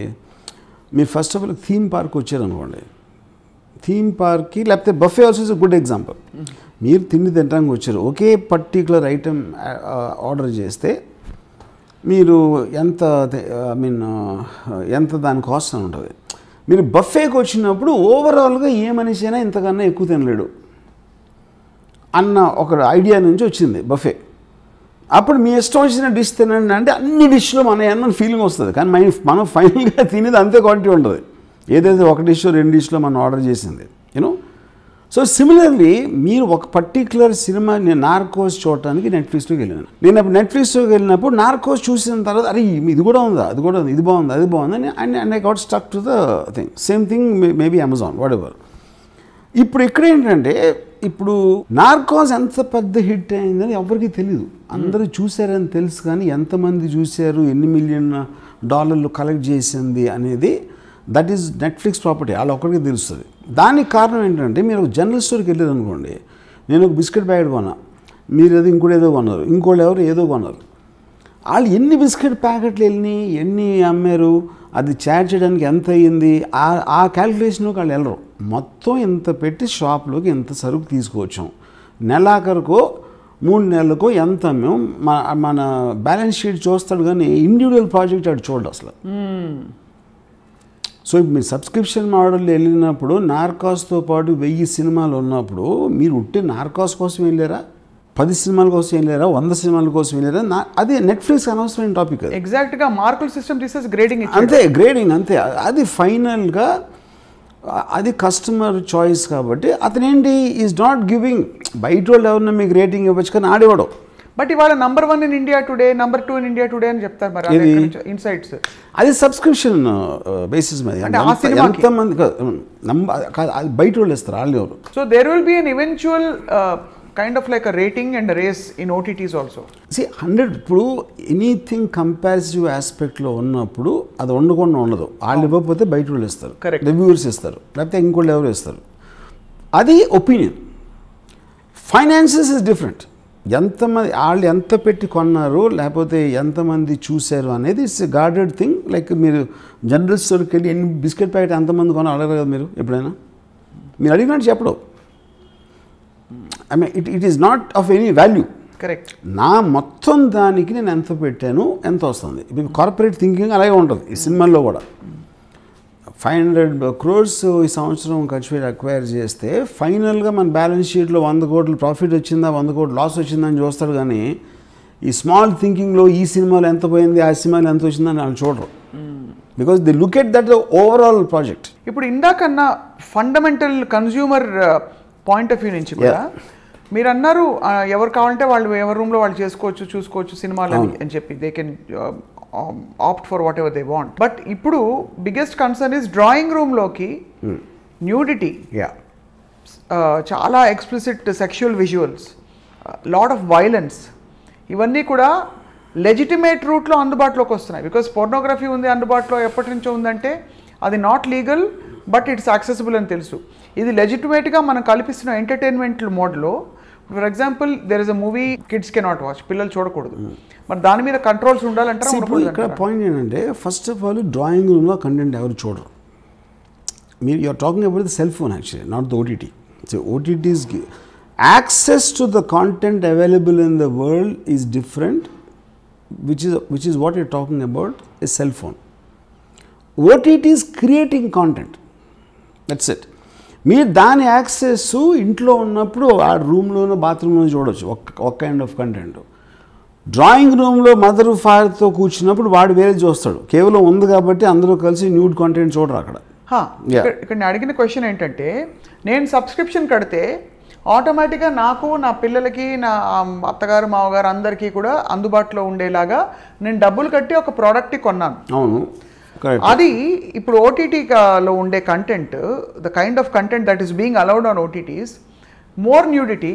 మీరు first of all theme park వచ్చారనుకోండి, థీమ్ పార్క్కి లేకపోతే buffet also is good example. మీరు తిండి తినడానికి వచ్చారు, ఒకే పర్టికులర్ ఐటెం ఆర్డర్ చేస్తే మీరు ఎంత దాని కాస్ట్ అని ఉంటుంది. మీరు బఫేకి వచ్చినప్పుడు ఓవరాల్గా ఏ మనిషి అయినా ఇంతకన్నా ఎక్కువ తినలేడు అన్న ఒక ఐడియా నుంచి వచ్చింది బఫే. అప్పుడు మీ ఇష్టం వచ్చిన డిష్ తినండి అంటే అన్ని డిష్లో మన ఫీలింగ్ వస్తుంది. కానీ మనం ఫైనల్గా తినేది అంతే క్వాలిటీ ఉంటుంది, ఏదైతే ఒక డిష్ 2 డిష్లో మనం ఆర్డర్ చేసింది. యూనో, సో సిమిలర్లీ మీరు ఒక పర్టిక్యులర్ సినిమా, నేను నార్కోస్ చూడటానికి నెట్ఫ్లిక్స్లోకి వెళ్ళాను. నేను అప్పుడు నెట్ఫ్లిక్స్లోకి వెళ్ళినప్పుడు నార్కోస్ చూసిన తర్వాత అరే ఇది కూడా ఉందా, అది కూడా ఉంది, ఇది బాగుంది, అది బాగుంది and I got stuck to the thing. Same thing maybe Amazon, what ever. ఇప్పుడు ఇక్కడ ఏంటంటే, ఇప్పుడు నార్కోస్ ఎంత పెద్ద హిట్ అయిందని ఎవరికి తెలియదు. అందరూ చూశారని తెలుసు, కానీ ఎంతమంది చూశారు, ఎన్ని $1 million కలెక్ట్ చేసింది అనేది దట్ ఈస్ నెట్ఫ్లిక్స్ ప్రాపర్టీ, వాళ్ళు ఒక్కడికి తెలుస్తుంది. దానికి కారణం ఏంటంటే, మీరు ఒక జనరల్ స్టోర్కి వెళ్ళారు అనుకోండి, నేను ఒక బిస్కెట్ ప్యాకెట్ కొన్నా, మీరు ఏదో ఇంకోటి ఏదో కొన్నారు, ఇంకోటి ఎవరు ఏదో కొన్నారు. వాళ్ళు ఎన్ని బిస్కెట్ ప్యాకెట్లు వెళ్ళి ఎన్ని అమ్మారు, అది చార్జ్ చేయడానికి ఎంత అయ్యింది, ఆ క్యాలిక్యులేషన్లోకి వాళ్ళు వెళ్ళరు. మొత్తం ఇంత పెట్టి షాప్లోకి ఎంత సరుకు తీసుకువచ్చాం, నెలాఖరుకో 3 నెలలకో ఎంత మేము మన బ్యాలెన్స్ షీట్ చూస్తాడు, కానీ ఇండివిజువల్ ప్రాజెక్ట్ అటు చూడడు అసలు. సో ఇప్పుడు మీరు సబ్స్క్రిప్షన్ మోడల్ వెళ్ళినప్పుడు నార్కాస్తో పాటు 1000 సినిమాలు ఉన్నప్పుడు మీరు ఉంటే నార్కాస్ కోసం వెళ్ళారా, 10 సినిమాల కోసం వెళ్ళారా, 100 సినిమాల కోసం వెళ్ళారా, అది నెట్ఫ్లిక్స్ అనవసరమైన టాపిక్. అది ఎగ్జాక్ట్గా మార్కుల సిస్టమ్ తీసేసి గ్రేడింగ్ అంతే, గ్రేడింగ్ అంతే. అది ఫైనల్గా అది కస్టమర్ చాయిస్ కాబట్టి అతనేంటి ఈజ్ నాట్ గివింగ్ బయట వాళ్ళు ఎవరన్నా మీకు రేటింగ్ ఇవ్వచ్చు కానీ ఆడేవాడు. బట్ ఇవాళ number 1 in India today, number 2 in India today అని చెప్తారు మరి ఇన్సైట్స్. అది సబ్స్క్రిప్షన్ బేసిస్ మీద ఎంతమంది అది బయట వాళ్ళు ఇస్తారు వాళ్ళు ఎవరు. So there will be an eventual kind of like a rating and race in OTTs also. 100 ఇప్పుడు ఎనీథింగ్ కంపారిటివ్ ఆస్పెక్ట్లో ఉన్నప్పుడు అది ఉండకుండా ఉండదు. వాళ్ళు ఇవ్వకపోతే బయట వాళ్ళు ఇస్తారు, రివ్యూవర్స్ ఇస్తారు, లేకపోతే ఇంకోళ్ళు ఎవరు ఇస్తారు. అది ఒపీనియన్. Finances is different. ఎంతమంది వాళ్ళు ఎంత పెట్టి కొన్నారు లేకపోతే ఎంతమంది చూశారు అనేది ఇట్స్ గార్డెడ్ థింగ్. లైక్ మీరు జనరల్ స్టోర్కి వెళ్ళి ఎన్ని బిస్కెట్ ప్యాకెట్ ఎంతమంది కొన్నా అడగరు కదా మీరు ఎప్పుడైనా. మీరు అడిగినట్టు చెప్పడం. I mean it is not of any value. Correct. నా మొత్తం దానికి నేను ఎంత పెట్టాను ఎంత వస్తుంది. ఇప్పుడు కార్పొరేట్ థింకింగ్ అలాగే ఉంటుంది ఈ సినిమాల్లో కూడా. 500 crores ఈ సంవత్సరం ఖర్చు పెట్టి అక్వైర్ చేస్తే ఫైనల్గా మన బ్యాలెన్స్ షీట్లో 100 crores ప్రాఫిట్ వచ్చిందా 100 crores లాస్ వచ్చిందా అని చూస్తాడు. కానీ ఈ స్మాల్ థింకింగ్లో ఈ సినిమాలో ఎంత పోయింది ఆ సినిమాలో ఎంత వచ్చిందని వాళ్ళు చూడరు. Because they look at that overall project. ఇప్పుడు ఇందాకన్నా fundamental consumer point of view నుంచి కూడా మీరు అన్నారు ఎవరు కావాలంటే వాళ్ళు ఎవరి రూమ్లో వాళ్ళు చేసుకోవచ్చు చూసుకోవచ్చు సినిమాలు అని చెప్పి they can opt for what ever they want. But ఇప్పుడు బిగ్గెస్ట్ కన్సర్న్ ఇస్ డ్రాయింగ్ రూమ్లోకి న్యూడిటీ, చాలా explicit sexual visuals, lot of violence, ఇవన్నీ కూడా లెజిటిమేట్ రూట్లో అందుబాటులోకి వస్తున్నాయి. బికాస్ పోర్నోగ్రఫీ ఉంది అందుబాటులో ఎప్పటి నుంచో ఉందంటే అది not legal but it's accessible అని తెలుసు. ఇది లెజిటిమేట్గా మనం కల్పిస్తున్న ఎంటర్టైన్మెంట్ మోడ్లో. For example there is a movie kids cannot watch, పిల్లలు చూడకూడదు. మరి దాని మీద కంట్రోల్స్ ఉండాలంటారా? ఇప్పుడు ఇక్కడ పాయింట్ ఏంటంటే ఫస్ట్ ఆఫ్ ఆల్ డ్రాయింగ్ రూమ్లో కంటెంట్ ఎవరు చూడరు. మీరు you're talking about the cell phone actually, not the OTT. So OTTs access to the content available in the world is different, which is what you're talking about, is cell phone. OTT is creating content. That's it. మీరు దాని access ఇంట్లో ఉన్నప్పుడు ఆ రూమ్లోనో బాత్రూంలో చూడవచ్చు ఒక kind of content. Drawing రూమ్లో mother ఫాదర్తో కూర్చున్నప్పుడు వాడు వేరే చూస్తాడు. కేవలం ఉంది కాబట్టి అందరూ కలిసి న్యూడ్ కంటెంట్ చూడరు అక్కడ. ఇక్కడ నేను అడిగిన క్వశ్చన్ ఏంటంటే, నేను సబ్స్క్రిప్షన్ కడితే ఆటోమేటిక్గా నాకు నా పిల్లలకి నా అత్తగారు మామగారు అందరికీ కూడా అందుబాటులో ఉండేలాగా నేను డబ్బులు కట్టి ఒక ప్రోడక్ట్ని కొన్నాను. అవును, అది ఇప్పుడు ఓటీటీలో ఉండే content, the kind of content that is being allowed on OTTs, more nudity,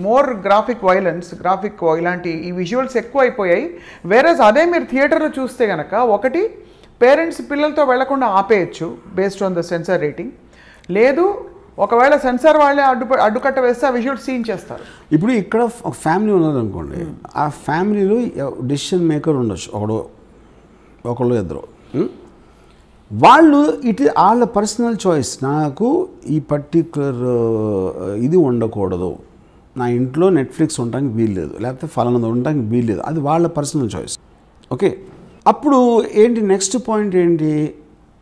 more graphic violence, graphic ఇలాంటి ఈ విజువల్స్ ఎక్కువ అయిపోయాయి. వేరేస్ అదే మీరు థియేటర్లో చూస్తే కనుక ఒకటి పేరెంట్స్ పిల్లలతో వెళ్లకుండా ఆపేయచ్చు based on the censor rating, లేదు ఒకవేళ సెన్సార్ వాళ్ళే అడ్డుకట్ట వేస్తే ఆ విజువల్ సీన్ చేస్తారు. ఇప్పుడు ఇక్కడ ఒక ఫ్యామిలీ ఉన్నదనుకోండి, ఆ ఫ్యామిలీలో డెసిషన్ మేకర్ ఉండొచ్చు, ఒకళ్ళు ఇద్దరు. వాళ్ళు వాళ్ళ పర్సనల్ చాయిస్, నాకు ఈ పర్టిక్యులర్ ఇది ఉండకూడదు, నా ఇంట్లో నెట్ఫ్లిక్స్ ఉండడానికి వీల్లేదు, లేకపోతే ఫలానా ఉండడానికి వీల్లేదు, అది వాళ్ళ పర్సనల్ చాయిస్. ఓకే, అప్పుడు ఏంటి నెక్స్ట్ పాయింట్ ఏంటి,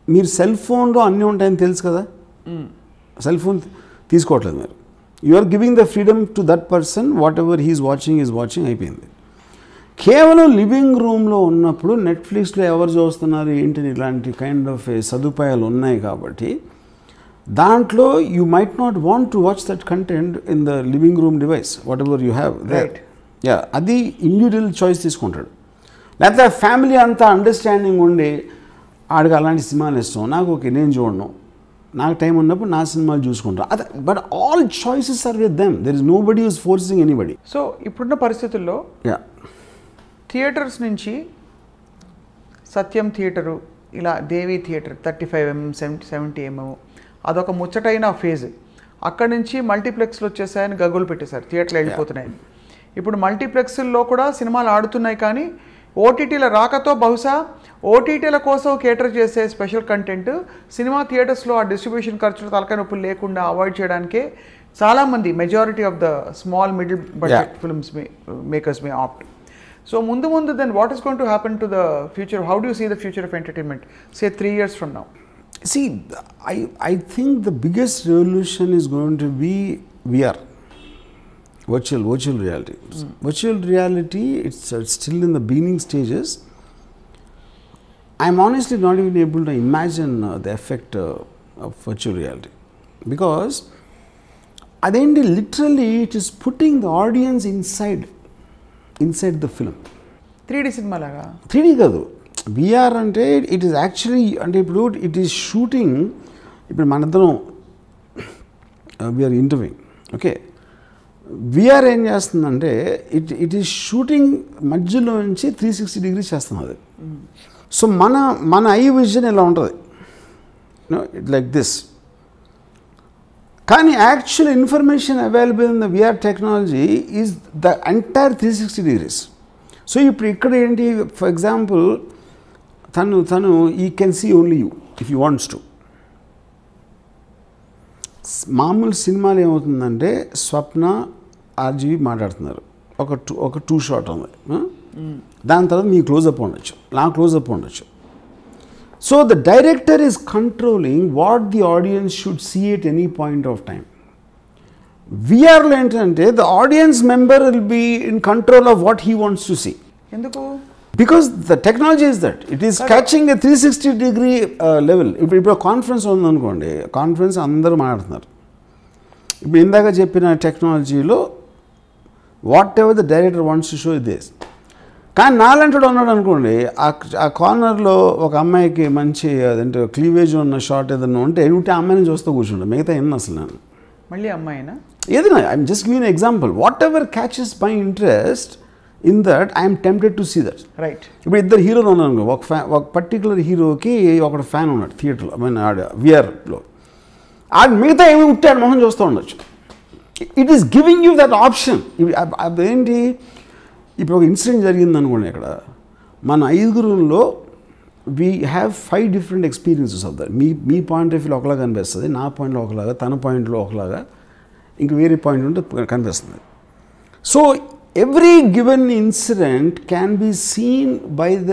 మీరు సెల్ ఫోన్లో అన్నీ ఉంటాయని తెలుసు కదా, సెల్ ఫోన్ తీసుకోవట్లేదు మీరు, you are giving the freedom to that person, whatever he's watching అయిపోయింది. కేవలం లివింగ్ రూమ్లో ఉన్నప్పుడు నెట్ఫ్లిక్స్లో ఎవరు చూస్తున్నారు ఏంటని ఇలాంటి కైండ్ ఆఫ్ సదుపాయాలు ఉన్నాయి కాబట్టి దాంట్లో you might not want to watch that content in the living room device, what ever you have right. అది ఇండివిజువల్ చాయిస్ తీసుకుంటాడు. లేకపోతే ఫ్యామిలీ అంతా అండర్స్టాండింగ్ ఉండి ఆడికి అలాంటి సినిమాలు ఇష్టం, నాకు ఓకే నేను చూడను, నాకు టైం ఉన్నప్పుడు నా సినిమాలు చూసుకుంటా, అదే. But all choices are with them, there is nobody is forcing anybody. So ఇప్పుడున్న పరిస్థితుల్లో థియేటర్స్ నుంచి సత్యం థియేటరు, ఇలా దేవి థియేటర్ 35mm 70mm అదొక ముచ్చటైన ఫేజ్. అక్కడి నుంచి మల్టీప్లెక్స్లు వచ్చేసాయని గగ్గులు పెట్టేశారు, థియేటర్లు వెళ్ళిపోతున్నాయి. ఇప్పుడు మల్టీప్లెక్స్ల్లో కూడా సినిమాలు ఆడుతున్నాయి, కానీ ఓటీటీల రాకతో బహుశా ఓటీటీల కోసం కేటర్ చేసే స్పెషల్ కంటెంట్ సినిమా థియేటర్స్లో ఆ డిస్ట్రిబ్యూషన్ ఖర్చులు తలకాయ నొప్పులు లేకుండా అవాయిడ్ చేయడానికే చాలామంది, majority of the small middle budget films makers May opt. So mundu then what is going to happen to the future? How do you see the future of entertainment, say 3 years from now? See, I think the biggest revolution is going to be VR, virtual reality. Virtual reality, it's still in the beginning stages. I'm honestly not even able to imagine the effect of virtual reality. Because అదేంటి literally it is putting the audience inside the film. 3D cinema లాగా. 3D కాదు, VR అంటే it is actually అంటే ఇప్పుడు it is shooting. ఇప్పుడు మనందరం we are interviewing, okay. VR ఏం చేస్తుందంటే ఇట్ ఈస్ షూటింగ్ మధ్యలో నుంచి 360 degrees చేస్తున్నది. సో మన ఐ విజన్ ఇలా ఉంటుంది, ఇట్ లైక్ దిస్. కానీ actual information available in the VR technology is the entire 360 degrees. సో ఇప్పుడు ఇక్కడ ఏంటి, ఫర్ ఎగ్జాంపుల్ తను ఈ can see only you if you wants to. మామూలు సినిమాలు ఏమవుతుందంటే స్వప్న ఆర్జీవి మాట్లాడుతున్నారు, ఒక టూ షాట్ ఉంది, దాని తర్వాత మీ క్లోజప్ ఉండొచ్చు, నా క్లోజప్ ఉండొచ్చు. So the director is controlling what the audience should see at any point of time. విఆర్లో ఏంటంటే the audience member will be in control of what he wants to see. ఎందుకు? Because the technology is that it is catching a 360 degree level. ఇప్పుడు conference ఉందనుకోండి, conference అందరూ మాట్లాడుతున్నారు. ఇప్పుడు ఇందాక చెప్పిన టెక్నాలజీలో whatever the director wants to show this. కానీ నాలంటాడు ఉన్నాడు అనుకోండి, ఆ కార్నర్లో ఒక అమ్మాయికి మంచి అదంటే క్లీవేజ్ ఉన్న షార్ట్ ఏదన్నా ఉంటే ఆ అమ్మాయిని చూస్తూ కూర్చుంటా, మిగతా ఎన్ని అసలు నేను మళ్ళీ అమ్మాయినా ఏదైనా I'm just giving example. Whatever catches my interest in that I'm tempted to see that. Right. ఇప్పుడు ఇద్దరు హీరోలు ఉన్నారు, ఒక పర్టికులర్ హీరోకి ఒకటి ఫ్యాన్ ఉన్నాడు థియేటర్లో, ఐ మీన్ విఆర్లో. మిగతా ఏమి ఉంటాడు మొహం చూస్తూ ఉండొచ్చు. It is giving you that option. అదేంటి, ఇప్పుడు ఒక ఇన్సిడెంట్ జరిగింది అనుకోండి, ఇక్కడ మన 5 we have 5 different experiences of that. Me point of వ్యూలో ఒకలాగా కనిపిస్తుంది, నా పాయింట్లో ఒకలాగా, తన పాయింట్లో ఒకలాగా, ఇంక వేరే పాయింట్ ఉంటే కనిపిస్తుంది. So every given incident can be seen by the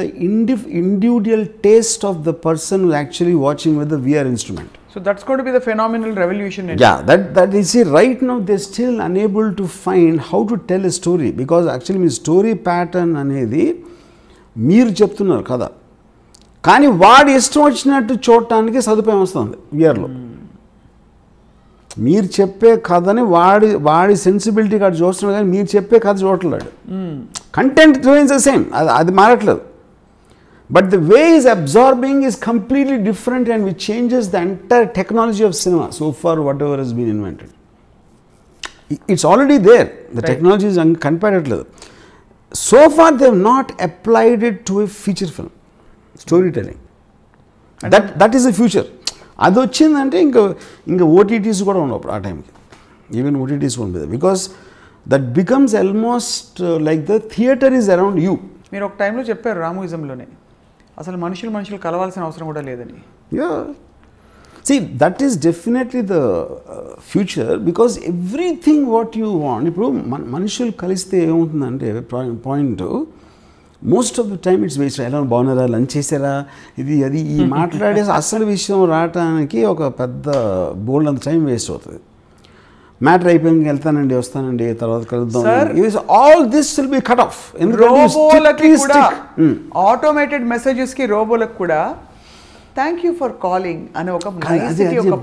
individual taste of the person who actually watching with the VR instrument. So that's going to be the phenomenal revolution. Yeah, that is, see, right now they're still unable to find how to tell a story, because actually me story pattern అనేది మీరు చెప్తున్నారు కదా, కానీ వాడు ఇష్టం వచ్చినట్టు చూడటానికి సదుపాయం వస్తుంది విఆర్లో. మీరు చెప్పే కథని వాడి సెన్సిబిలిటీ కాదు చూస్తున్నాడు, కానీ మీరు చెప్పే కథ చూడట్లేడు. కంటెంట్ రిమైన్స్ ద సేమ్, అది మారట్లేదు. But the way is absorbing is completely different, and which changes the entire technology of cinema so far, whatever has been invented. It's already there. The right. Technology is uncomparative. So far they have not applied it to a feature film, storytelling. That is the future. అది వచ్చిందంటే ఇంకా OTTs కూడా ఉండవు ఆ టైంకి. Even OTTs ఉండదు, because that becomes almost like the theatre is around you. మీరు ఒక టైంలో చెప్పారు రామోయిజంలోనే అసలు మనుషులు కలవాల్సిన అవసరం కూడా లేదని. Yeah, see that is definitely the future, because everything what you want. ఇప్పుడు మనుషులు కలిస్తే ఏమవుతుందంటే point, most of the time it's waste. ఎలా బాగున్నారా, లంచ్ చేసారా, ఇది అది ఈ మాట్లాడే అసలు విషయం రావటానికి ఒక పెద్ద బోల్డ్ అంత టైం వేస్ట్ అవుతుంది. మ్యాటర్ అయిపోయింది, వెళ్తానండి, వస్తానండి, తర్వాత కలుద్దాం. All this will be cut off. Automated messages కి రోబోలకు కూడా థ్యాంక్ యూ ఫర్ కాలింగ్ అనే ఒక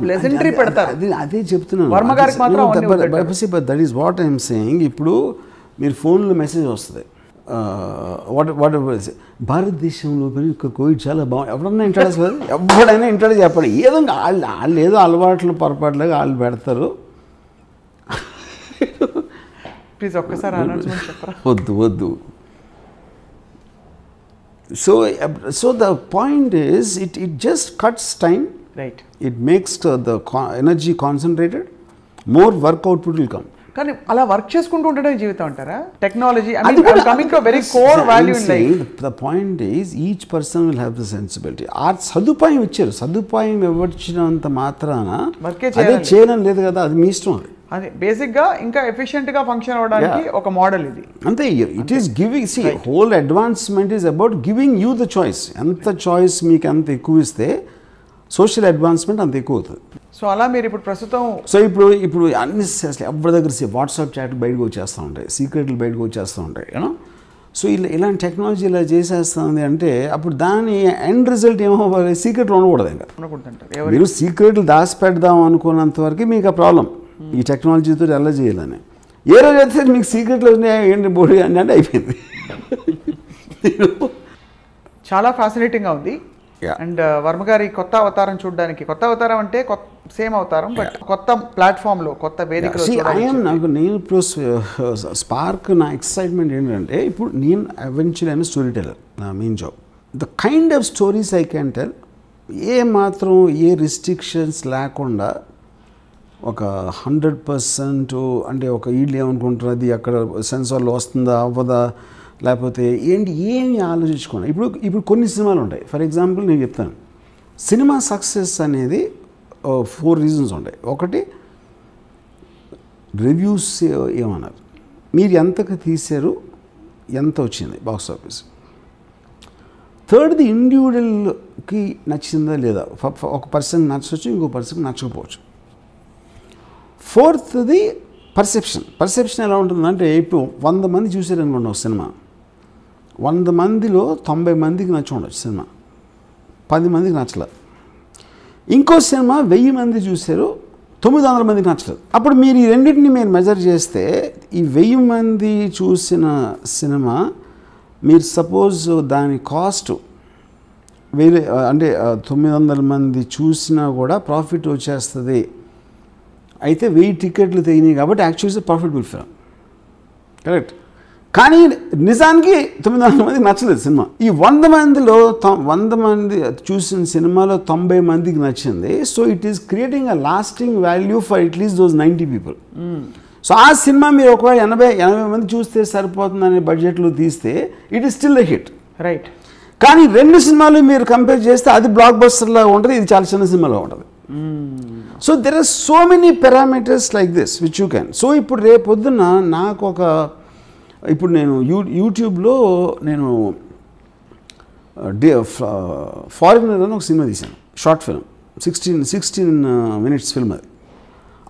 ప్లెజెంటరీ పెడతారు. అదే చెప్తున్నాను, వర్మ గారికి మాత్రం that is what I'm saying. ఇప్పుడు మీరు ఫోన్లో మెసేజ్ వస్తుంది, వాట్ భారతదేశంలో కోవిడ్ చాలా బాగుంది, ఎవరన్నా ఇంట్రడ్యూస్ కాదు, ఎవడైనా ఇంట్రడ్యూస్ చెప్పండి. ఏదో వాళ్ళు ఏదో అలవాట్లు పొరపాట్లుగా వాళ్ళు పెడతారు. ప్లీజ్ ఒక్కసారి అనౌన్స్మెంట్ చెప్పరా. వద్దు. So the point is it just cuts time, right. It makes the energy concentrated, more work output will come. కానీ అలా వర్క్ చేసుకుంటూ ఉండడం జీవితం అంటారా? Technology coming to very core value in life. The point is each person will have the sensibility. ఆ సదుపాయం ఇచ్చారు, సదుపాయం ఇవ్వచ్చినంత మాత్రాన అదే చేయడం లేదు కదా, అది మీ ఇష్టం. అది బేసిక్ గా ఇంకా ఎఫిషియెంట్ గా ఫంక్షన్ అవ్వడానికి ఒక మోడల్ ఇది అంతే. It is giving, see whole advancement is about giving you the choice. ఎంత చాయిస్ మీకు ఎంత ఎక్కువ ఇస్తే సోషల్ అడ్వాన్స్మెంట్ అంత ఎక్కువ అవుతుంది. సో అలా మీరు ఇప్పుడు ప్రస్తుతం ఇప్పుడు అన్ని ఎవరి దగ్గర వాట్సాప్ చాట్ బయటకు వచ్చేస్తూ ఉంటాయి, సీక్రెట్లు బయటకు వచ్చేస్తూ ఉంటాయి, యూనో. సో ఇలాంటి టెక్నాలజీ ఇలా చేసేస్తుంది అంటే అప్పుడు దాని ఎండ్ రిజల్ట్ ఏమవ్వాలి, సీక్రెట్లు ఉండకూడదు. ఇంకా మీరు సీక్రెట్లు దాచిపెడదాం అనుకున్నంత వరకు మీకు ఆ ప్రాబ్లం, ఈ టెక్నాలజీతో ఎలా చేయాలని. ఏ రోజు అయితే మీకు సీక్రెట్లు ఏంటి బోడి అంటే అయిపోయింది. చాలా ఫ్యాసినేటింగ్గా ఉంది. అండ్ వర్మ గారి కొత్త అవతారం చూడడానికి, కొత్త అవతారం అంటే సేమ్ అవతారం బట్ కొత్త ప్లాట్ఫామ్లో, కొత్త వేదికలో నేను ఇప్పుడు స్పార్క్ నా ఎక్సైట్మెంట్ ఏంటంటే, ఇప్పుడు నేను ఎవెన్చువల్ అయిన స్టోరీ టెల్లర్, నా main job. The kind of stories I can tell, ఏ మాత్రం ఏ రిస్ట్రిక్షన్స్ లేకుండా ఒక 100% అంటే ఒక వీళ్ళు ఏమనుకుంటారు, అది అక్కడ సెన్సార్లో వస్తుందా అవ్వదా, లేకపోతే ఏంటి ఏమి ఆలోచించుకోండి. ఇప్పుడు కొన్ని సినిమాలు ఉంటాయి. ఫర్ ఎగ్జాంపుల్ నేను చెప్తాను, సినిమా సక్సెస్ అనేది 4 రీజన్స్ ఉంటాయి. ఒకటి రివ్యూస్ ఏమన్నారు, మీరు ఎంతకు తీశారు, ఎంత వచ్చింది బాక్స్ ఆఫీస్. థర్డ్ది ఇండివిజువల్కి నచ్చిందా లేదా, ఒక పర్సన్ నచ్చవచ్చు, ఇంకో పర్సన్ నచ్చకపోవచ్చు. ఫోర్త్ది పర్సెప్షన్ ఎలా ఉంటుందంటే, ఇప్పుడు 100 మంది చూసారనుకోండి ఒక సినిమా, 100 మందిలో 90 మందికి నచ్చి ఉండొచ్చు సినిమా, 10 మందికి నచ్చలేదు. ఇంకో సినిమా 1000 మంది చూశారు, 900 మందికి నచ్చలేదు. అప్పుడు మీరు ఈ రెండింటిని మీరు మెజర్ చేస్తే, ఈ 1000 మంది చూసిన సినిమా మీరు సపోజ్ దాని కాస్ట్ వేరే అంటే 900 మంది చూసినా కూడా ప్రాఫిట్ వచ్చేస్తుంది, అయితే 1000 టికెట్లు తెగినాయి కాబట్టి యాక్చువల్గా ప్రాఫిటబుల్ ఫిల్మ్, కరెక్ట్. కానీ నిజానికి 900 మందికి నచ్చలేదు సినిమా. ఈ 100 మందిలో 100 మంది చూసిన సినిమాలో 90 మందికి నచ్చింది. So it is creating a lasting value for at least those 90 people. So ఆ సినిమా మీరు ఒకవేళ 80 మంది చూస్తే సరిపోతుందనే బడ్జెట్లో తీస్తే it is still a hit, right. కానీ 2 సినిమాలు మీరు కంపేర్ చేస్తే అది బ్లాక్ బస్టర్లా ఉంటుంది, ఇది చాలా చిన్న సినిమాలో ఉంటుంది. So there are so many parameters like this which you can. So ఇప్పుడు రేపొద్దున నాకు ఇప్పుడు నేను యూట్యూబ్లో నేను ఫారినర్ అని ఒక సినిమా తీశాను, షార్ట్ ఫిల్మ్, 16 minutes ఫిల్మ్. అది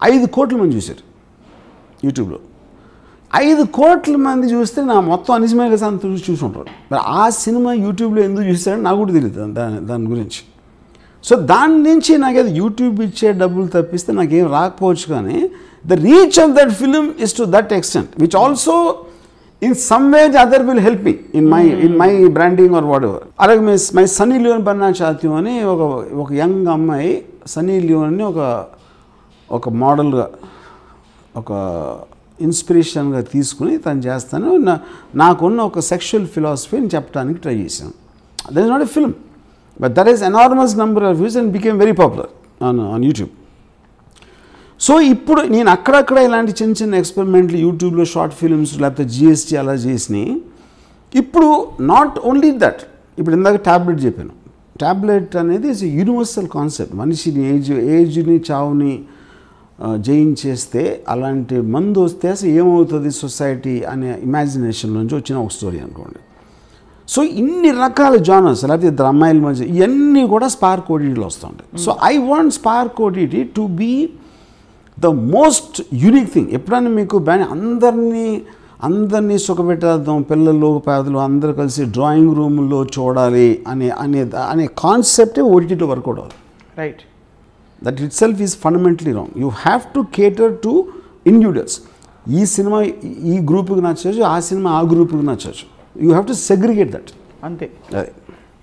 5 కోట్ల మంది చూశారు యూట్యూబ్లో. 5 కోట్ల మంది చూస్తే నా మొత్తం అన్ని సినిమాలు అంత చూసుంటారు. మరి ఆ సినిమా యూట్యూబ్లో ఎందుకు చూస్తారని నాకు కూడా తెలియదు దాని గురించి. సో దాని నుంచి నాకేదో యూట్యూబ్ ఇచ్చే డబ్బులు తప్పిస్తే నాకేం రాకపోవచ్చు, కానీ the reach of that film is to that extent which also in some way other will help me in my branding or whatever. అలాగే మై సన్నీ లియోన్ బన్నా చాత్యం అని ఒక యంగ్ అమ్మాయి సన్నీ లియోన్ని ఒక మోడల్గా, ఒక ఇన్స్పిరేషన్గా తీసుకుని తను చేస్తాను. నాకున్న ఒక సెక్షువల్ ఫిలాసఫీని చెప్పడానికి ట్రై చేశాను. That is not a film, but that is enormous number of views and became very popular on YouTube. So ఇప్పుడు నేను అక్కడక్కడ ఇలాంటి చిన్న ఎక్స్పెరిమెంట్లు యూట్యూబ్లో షార్ట్ ఫిల్మ్స్ లేకపోతే GST అలా చేసినాయి. ఇప్పుడు నాట్ ఓన్లీ దట్, ఇప్పుడు ఇందాక ట్యాబ్లెట్ చెప్పాను. ట్యాబ్లెట్ అనేది ఇస్ యూనివర్సల్ కాన్సెప్ట్. మనిషిని ఏజ్ని చావుని జయించేస్తే అలాంటి మందు వస్తే అసలు ఏమవుతుంది సొసైటీ అనే ఇమాజినేషన్ నుంచి వచ్చిన ఒక స్టోరీ అనుకోండి. సో ఇన్ని రకాల జానర్స్ లేకపోతే ఇద్దరు అమ్మాయిల మధ్య ఇవన్నీ కూడా స్పార్క్ ఓటీటీలో వస్తుంటాయి. So I want Spark OTT to be the most unique thing. ఎప్పుడైనా మీకు అందరినీ సుఖపెట్టేద్దాం, పిల్లలు పేదలు అందరూ కలిసి డ్రాయింగ్ రూమ్లో చూడాలి అనే కాన్సెప్టే ఓటీటీలో వర్కౌట్ అవుతుంది, right. That itself is fundamentally wrong. You have to cater to individuals. ఈ సినిమా ఈ గ్రూప్కి నచ్చచ్చు, ఆ సినిమా ఆ గ్రూప్కి నచ్చచ్చు. You have to segregate that, అంతే.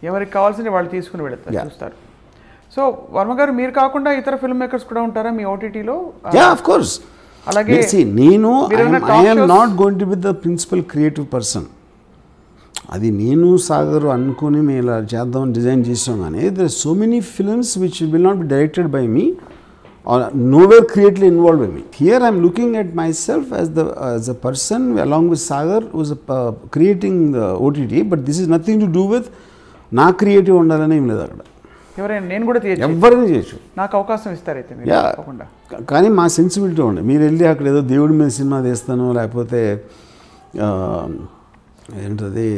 ఎవరికి కావాల్సింది వాళ్ళు తీసుకుని పెడతారు, చూస్తారు. సో వర్మ గారు, మీరు కాకుండా ఇతర ఫిల్మ్ మేకర్స్ కూడా ఉంటారా మీ ఓటీటీలో? Yeah, of course. అలాగే నేను I'm not going to be the principal creative person. అది నేను సాగర్ అనుకుని మేము ఇలా చేద్దాం డిజైన్ చేసాం, కానీ there are so many films which will not be directed by me or nowhere creatively involved with me. Here I am looking at myself as a person along with Sagar who is creating the OTT, but this is nothing to do with na creative undalane em ledhu akkada. ఎవరైనా నేను కూడా చేయొచ్చు, ఎవరైనా చేయొచ్చు, నాకు అవకాశం ఇస్తారైతే మీరు తప్పకుండా. కానీ మా సెన్సిబిలిటీ ఉండే, మీరు వెళ్ళి అక్కడ ఏదో దేవుడి మీద సినిమా తీస్తాను లేకపోతే ఏంటది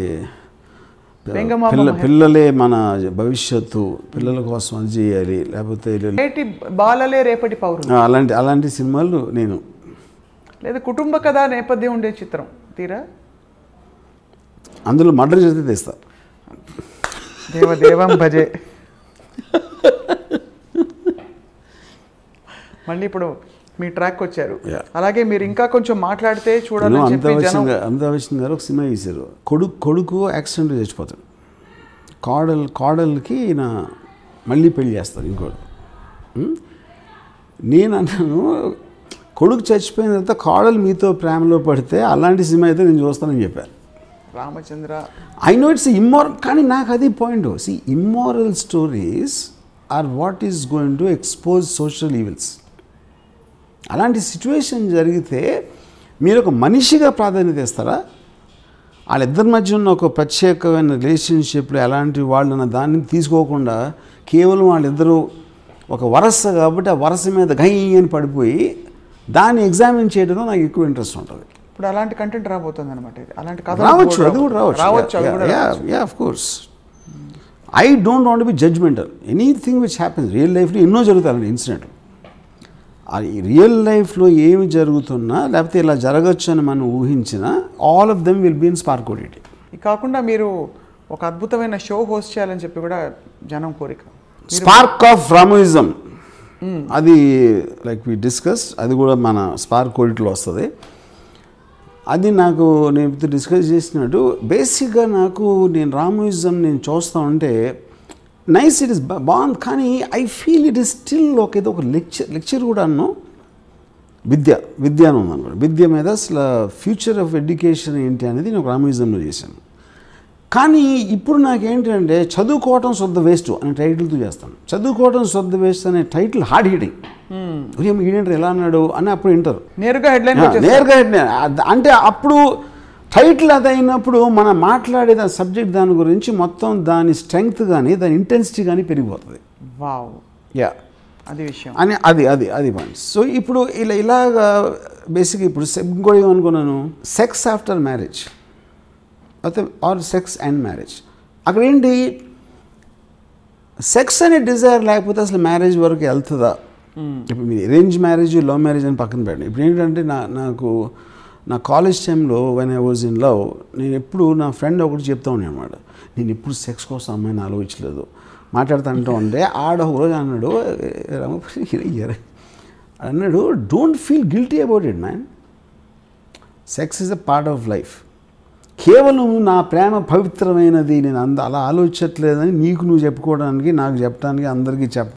పిల్లలే మన భవిష్యత్తు, పిల్లల కోసం అది చేయాలి, లేకపోతే బాలలే రేపటి పౌరులు, అలాంటి సినిమాలు నేను లేదా కుటుంబ కథ నేపథ్యం ఉండే చిత్రం తీరా అందులో మర్డర్ చేస్తే తెస్తా. దేవం భజే. మళ్ళీ ఇప్పుడు మీ ట్రాక్ వచ్చారు, అలాగే మీరు ఇంకా కొంచెం మాట్లాడితే చూడాలని చెప్పి అమితాబ్ బచ్చన్ గారు ఒక సినిమా తీశారు. కొడుకు యాక్సిడెంట్ చచ్చిపోతాడు, కోడలికి ఈయన మళ్ళీ పెళ్లి చేస్తారు ఇంకోటి. నేను అన్నాను, కొడుకు చచ్చిపోయిన తర్వాత కోడలు మీతో ప్రేమలో పడితే అలాంటి సినిమా అయితే నేను చూస్తానని చెప్పాను. Ramachandra I know it's immoral, కానీ నాకు అది point. See, immoral stories are what is going to expose social evils. అలాంటి సిచ్యువేషన్ జరిగితే మీరు ఒక మనిషిగా ప్రాధాన్యత ఇస్తారా? వాళ్ళిద్దరి మధ్య ఉన్న ఒక ప్రత్యేకమైన రిలేషన్షిప్లో ఎలాంటి వాళ్ళన్న దాన్ని తీసుకోకుండా కేవలం వాళ్ళిద్దరూ ఒక వరస కాబట్టి ఆ వరస మీద గై అని పడిపోయి దాన్ని ఎగ్జామిన్ చేయడంలో నాకు ఎక్కువ ఇంట్రెస్ట్ ఉంటుంది. ఇప్పుడు అలాంటి కంటెంట్ రాబోతుంది అనమాట. అలాంటి కథ రావచ్చు, అది కూడా రావచ్చు. Yeah, of course. I don't want be judgemental. Anything which happens real లైఫ్లో ఎన్నో జరుగుతాయండి ఇన్సిడెంట్. రియల్ లైఫ్లో ఏమి జరుగుతున్నా లేకపోతే ఇలా జరగచ్చు అని మనం ఊహించినా all of them will be in spark OTT. ఇది కాకుండా మీరు ఒక అద్భుతమైన షో హోస్ట్ చేయాలని చెప్పి కూడా జనం కోరిక. స్పార్క్ ఆఫ్ రామోయిజం, అది లైక్ వి డిస్కస్, అది కూడా మన స్పార్క్ ఓటీటీలో వస్తుంది. అది నాకు నేను డిస్కస్ చేసినట్టు బేసిక్గా నేను రామోయిజం నేను చూస్తూ ఉంటే నైస్, ఇట్ ఇస్ బాగుంది, కానీ I feel it is still ఏదో ఒక లెక్చర్ కూడా అన్నాను. విద్య అని ఉందన్నమాట. విద్య మీద అసలు ఫ్యూచర్ ఆఫ్ ఎడ్యుకేషన్ ఏంటి అనేది నేను రామోయిజంలో చేశాను. కానీ ఇప్పుడు నాకేంటంటే చదువుకోవటం శుద్ధ వేస్ట్ అనే టైటిల్తో చేస్తాను. చదువుకోవటం శుద్ధ వేస్ట్ అనే టైటిల్ హార్డ్ హిట్టింగ్. ఈడేంటారు ఎలా అన్నాడు అని అప్పుడు వింటారు, నేరుగా హెడ్లైన్. అంటే అప్పుడు టైటిల్ అది అయినప్పుడు మనం మాట్లాడే దాని సబ్జెక్ట్ దాని గురించి మొత్తం దాని స్ట్రెంగ్త్ కానీ దాని ఇంటెన్సిటీ కానీ పెరిగిపోతుంది. వావ్, యా, అది విషయం అని అది పాయింట్. సో ఇప్పుడు ఇలాగా బేసిక్గా ఇప్పుడు ఇంకోటి ఏమనుకున్నాను, sex after marriage or sex and marriage. అక్కడ ఏంటి, సెక్స్ అనే డిజైర్ లేకపోతే అసలు మ్యారేజ్ వరకు వెళ్తుందా? ఇప్పుడు మీరు అరేంజ్ మ్యారేజ్ లవ్ మ్యారేజ్ అని పక్కన పెట్టండి. ఇప్పుడు ఏంటంటే నాకు నా కాలేజ్ టైంలో when I was in love, నేను ఎప్పుడు నా ఫ్రెండ్ ఒకటి చెప్తా ఉన్నాను అనమాట, నేను ఎప్పుడు సెక్స్ కోసం అమ్మాయిని ఆలోచించలేదు మాట్లాడుతూ ఉంటే ఒకరోజు అన్నాడు, అన్నాడు, don't feel guilty about it man, sex is a part of life. కేవలం నా ప్రేమ పవిత్రమైనది, నేను అలా ఆలోచించట్లేదని నీకు నువ్వు చెప్పుకోవడానికి, నాకు చెప్పడానికి, అందరికీ